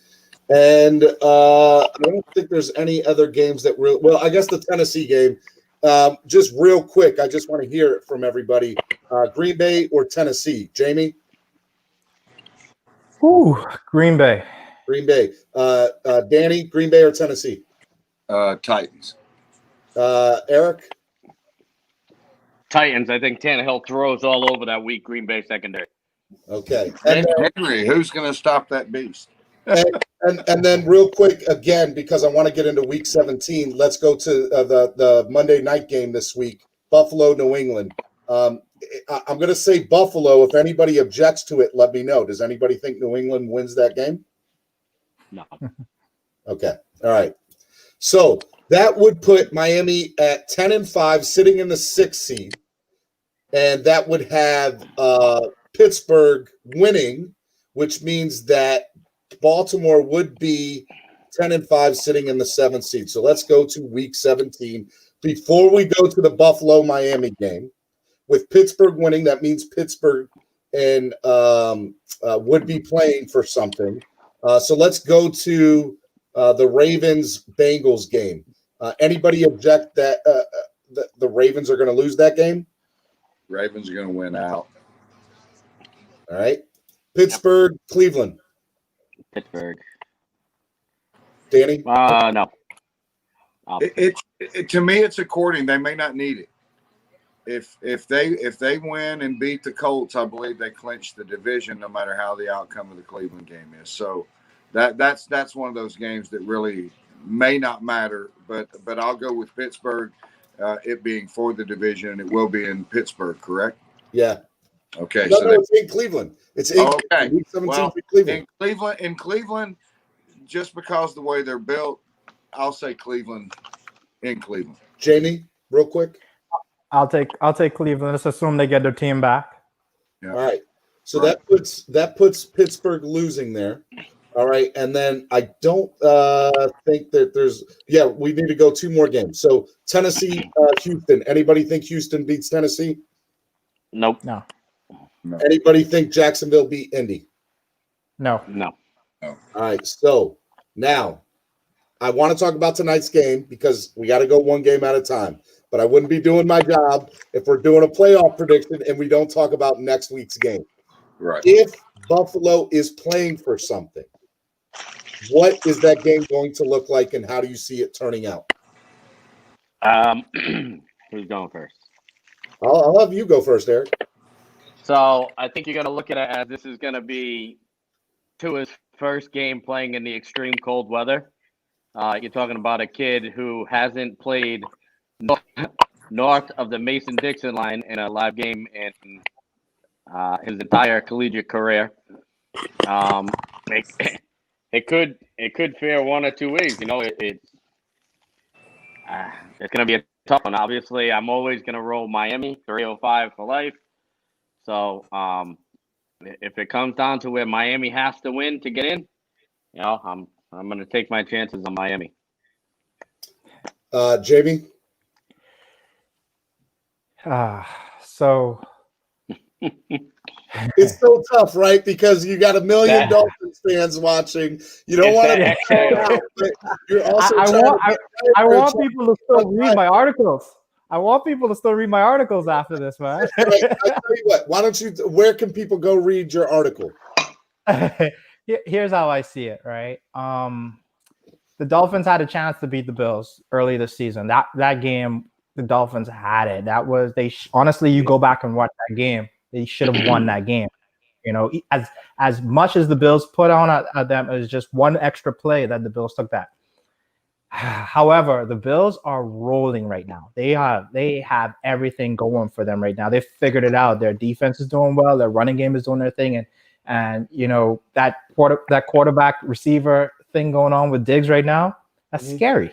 And I don't think there's any other games that really – well, I guess the Tennessee game. Just real quick, I just want to hear it from everybody. Green Bay or Tennessee? Jamie? Ooh, Green Bay. Green Bay. Danny, Green Bay or Tennessee? Titans. Eric? Titans. I think Tannehill throws all over that weak Green Bay secondary. Okay. And Henry, who's going to stop that beast? And then real quick, again, because I want to get into Week 17, let's go to the Monday night game this week, Buffalo, New England. I'm going to say Buffalo. If anybody objects to it, let me know. Does anybody think New England wins that game? No. Okay. All right. So that would put Miami at 10-5, sitting in the 6th seed. And that would have Pittsburgh winning, which means that Baltimore would be 10-5, sitting in the 7th seed. So let's go to Week 17. Before we go to the Buffalo-Miami game, with Pittsburgh winning, that means Pittsburgh and would be playing for something. So let's go to the Ravens-Bengals game. Anybody object that the Ravens are going to lose that game? Ravens are going to win out. All right. Pittsburgh, Cleveland. Pittsburgh. Danny? No. To me, it's according. They may not need it. If they win and beat the Colts, I believe they clinch the division, no matter how the outcome of the Cleveland game is. So that's one of those games that really may not matter. But I'll go with Pittsburgh. It being for the division, and it will be in Pittsburgh, correct? Yeah. Okay. No, it's in Cleveland. It's in okay. Week 17 well, for Cleveland. In Cleveland, just because the way they're built, I'll say Cleveland in Cleveland. Jamie, real quick. I'll take Cleveland. Let's assume they get their team back. Yeah. All right. So that puts Pittsburgh losing there. All right. And then I don't think that we need to go 2 more games. So Tennessee, Houston. Anybody think Houston beats Tennessee? Nope. No. Anybody think Jacksonville beat Indy? No. All right. So now I want to talk about tonight's game because we got to go 1 game at a time. But I wouldn't be doing my job if we're doing a playoff prediction and we don't talk about next week's game. Right. If Buffalo is playing for something, what is that game going to look like and how do you see it turning out? Who's going first? I'll have you go first, Eric. So I think you're going to look at it as this is going to be Tua's first game playing in the extreme cold weather. You're talking about a kid who hasn't played north of the Mason-Dixon line in a live game in his entire collegiate career. It could fare one or two ways. You know, it's going to be a tough one. Obviously, I'm always going to roll Miami 305 for life. So if it comes down to where Miami has to win to get in, you know, I'm going to take my chances on Miami. JB? So it's so tough, right? Because you got a million Dolphins fans watching. You don't want to be out, but you're also I want people to still read my articles. I want people to still read my articles after this, man. I tell you what, why don't you? Where can people go read your article? Here's how I see it, right? The Dolphins had a chance to beat the Bills early this season. That game, the Dolphins had it. That was honestly, you go back and watch that game, they should have won that game. You know, as much as the Bills put on at them, it was just one extra play that the Bills took that. However, the Bills are rolling right now. They have everything going for them right now. They've figured it out. Their defense is doing well. Their running game is doing their thing, and you know that quarterback receiver thing going on with Diggs right now. That's scary.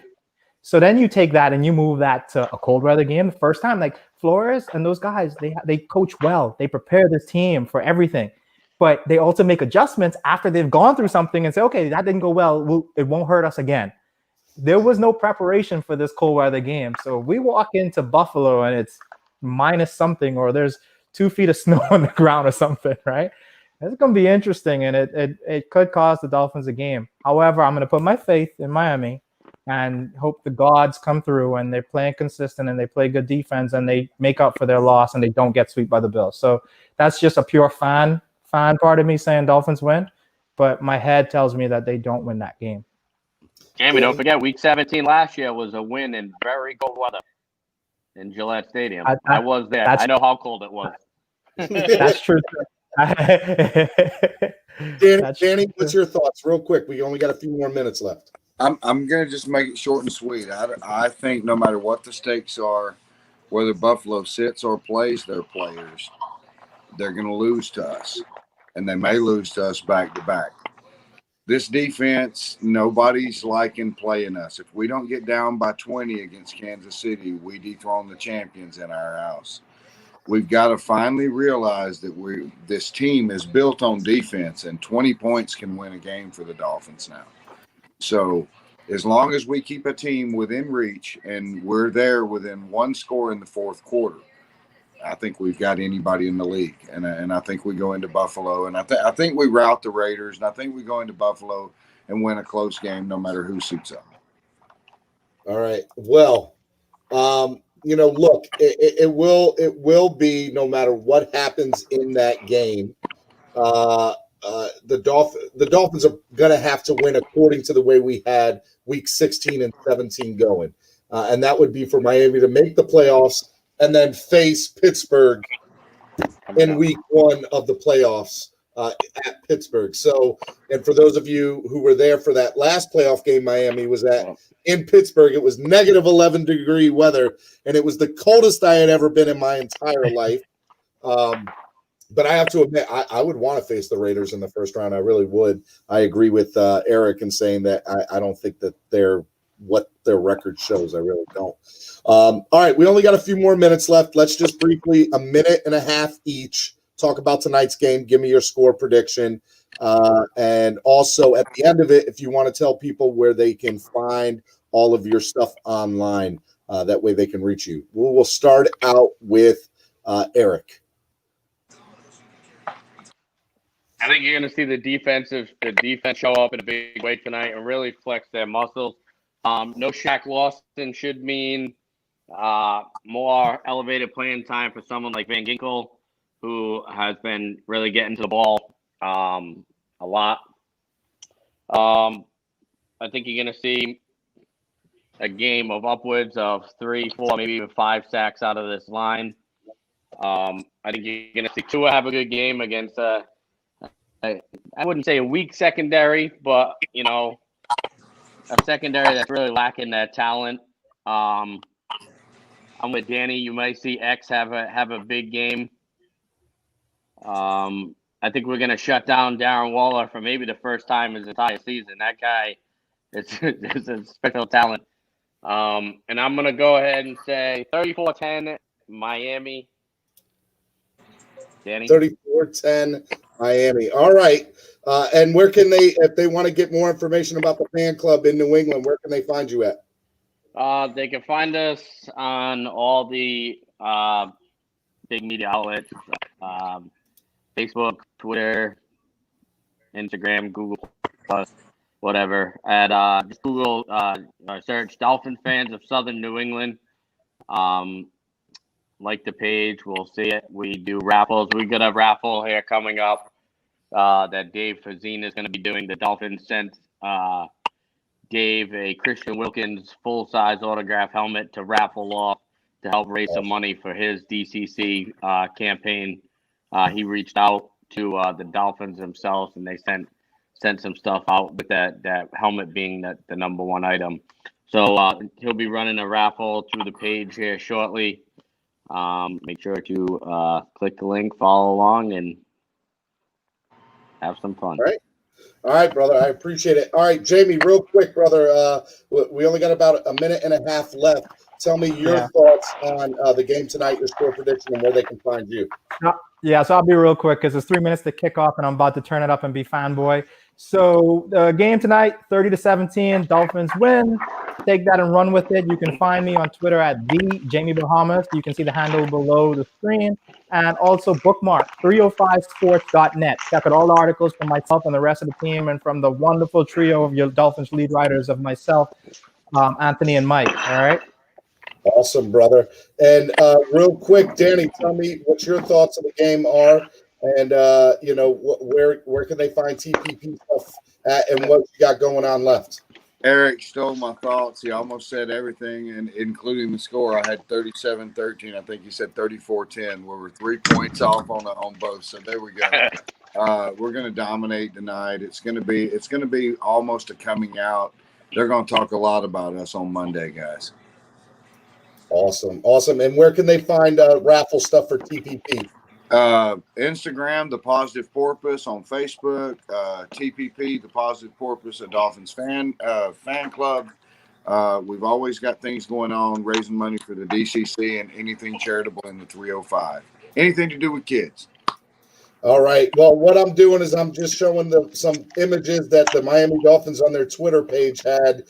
So then you take that and you move that to a cold weather game. The first time, like Flores and those guys, they coach well. They prepare this team for everything, but they also make adjustments after they've gone through something and say, okay, that didn't go well. It won't hurt us again. There was no preparation for this cold weather game. So if we walk into Buffalo and it's minus something, or there's 2 feet of snow on the ground or something, right? It's going to be interesting, and it could cost the Dolphins a game. However, I'm going to put my faith in Miami and hope the gods come through and they're playing consistent and they play good defense and they make up for their loss and they don't get swept by the Bills. So that's just a pure fan part of me saying Dolphins win, but my head tells me that they don't win that game. Jamie, don't forget, Week 17 last year was a win in very cold weather in Gillette Stadium. I was there. I know how cold it was. That's true. Danny, what's your thoughts? Real quick, we only got a few more minutes left. I'm going to just make it short and sweet. I think no matter what the stakes are, whether Buffalo sits or plays their players, they're going to lose to us, and they may lose to us back to back. This defense, nobody's liking playing us. If we don't get down by 20 against Kansas City, we dethrone the champions in our house. We've got to finally realize that this team is built on defense, and 20 points can win a game for the Dolphins now. So as long as we keep a team within reach and we're there within one score in the fourth quarter, I think we've got anybody in the league. And I think we go into Buffalo, and I think we rout the Raiders, and I think we go into Buffalo and win a close game no matter who suits up. All right. Well, look, it will be, no matter what happens in that game, the Dolphins are going to have to win according to the way we had week 16 and 17 going. And that would be for Miami to make the playoffs and then face Pittsburgh in week 1 of the playoffs at Pittsburgh. So, and for those of you who were there for that last playoff game Miami was at in Pittsburgh, it was negative 11-degree weather, and it was the coldest I had ever been in my entire life. But I have to admit, I would want to face the Raiders in the first round. I really would. I agree with Eric in saying that I don't think that they're what their record shows. I really don't. All right, we only got a few more minutes left. Let's just briefly, a minute and a half each, talk about tonight's game. Give me your score prediction. And also at the end of it, if you want to tell people where they can find all of your stuff online, that way they can reach you. We'll start out with Eric. I think you're going to see the defense show up in a big way tonight and really flex their muscles. No Shaq Lawson should mean more elevated playing time for someone like Van Ginkel, who has been really getting to the ball a lot. I think you're going to see a game of upwards of 3, 4, maybe even 5 sacks out of this line. I think you're going to see Tua have a good game against I wouldn't say a weak secondary, but, you know, a secondary that's really lacking that talent. I'm with Danny. You might see X have a big game. I think we're going to shut down Darren Waller for maybe the first time in his entire season. That guy is a special talent. And I'm going to go ahead and say 34-10 Miami. Danny? 34-10 Miami. All right. And where can they, if they want to get more information about the fan club in New England, where can they find you at? They can find us on all the big media outlets, Facebook, Twitter, Instagram, Google Plus, whatever. At just Google search Dolphin fans of Southern New England. Like the page, we'll see it. We do raffles. We got a raffle here coming up that Dave Fazine is going to be doing. The Dolphins sent Dave a Christian Wilkins full-size autograph helmet to raffle off to help raise some money for his DCC campaign. He reached out to the Dolphins themselves, and they sent some stuff out with that helmet being the number one item. So he'll be running a raffle through the page here shortly. Make sure to click the link, follow along, and have some fun. All right, brother. I appreciate it. All right, Jamie, real quick, brother. We only got about a minute and a half left. Tell me your thoughts on the game tonight, your score prediction, and where they can find you. Yeah, so I'll be real quick because it's 3 minutes to kick off, and I'm about to turn it up and be fanboy. So the game tonight, 30-17, Dolphins win. Take that and run with it. You can find me on Twitter at @JamieBahamas. You can see the handle below the screen. And also bookmark 305sports.net. Check out all the articles from myself and the rest of the team and from the wonderful trio of your Dolphins lead writers of myself, Anthony and Mike. All right? Awesome, brother. And real quick, Danny, tell me what your thoughts of the game are, and where can they find TPP stuff at, and what you got going on left. Eric stole my thoughts. He almost said everything, and including the score. I had 37-13. I think he said 34-10. We were 3 points off on both. So there we go. We're going to dominate tonight. It's going to be almost a coming out. They're going to talk a lot about us on Monday, guys. Awesome. And where can they find raffle stuff for TPP? Instagram, The Positive Porpoise. On Facebook, TPP, The Positive Porpoise, a Dolphins fan club. We've always got things going on, raising money for the DCC and anything charitable in the 305. Anything to do with kids. All right. Well, what I'm doing is I'm just showing some images that the Miami Dolphins on their Twitter page had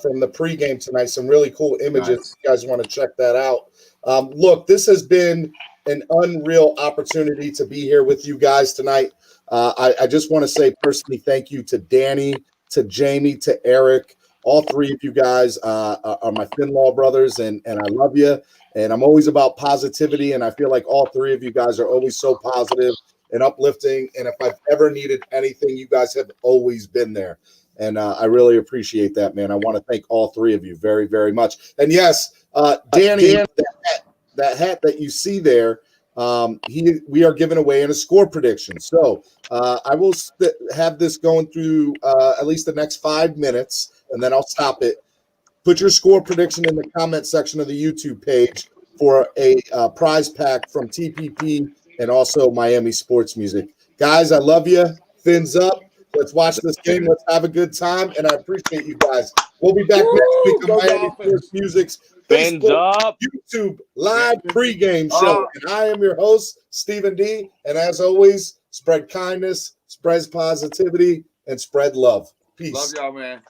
from the pregame tonight. Some really cool images. Nice. If you guys want to check that out. Look, this has been an unreal opportunity to be here with you guys tonight. I just want to say personally thank you to Danny, to Jamie, to Eric. All three of you guys are my Finlaw brothers, and I love you. And I'm always about positivity, and I feel like all three of you guys are always so positive and uplifting. And if I've ever needed anything, you guys have always been there. And I really appreciate that, man. I want to thank all three of you very, very much. And yes, Danny, that hat that you see there, we are giving away in a score prediction. So I will have this going through at least the next 5 minutes, and then I'll stop it. Put your score prediction in the comment section of the YouTube page for a prize pack from TPP and also Miami Sports Music. Guys, I love you. Fins up. Let's watch this game. Let's have a good time, and I appreciate you guys. We'll be back next week on Miami Sports Music's Facebook, YouTube live pregame show. And I am your host, Stephen D. And as always, spread kindness, spread positivity, and spread love. Peace. Love y'all, man.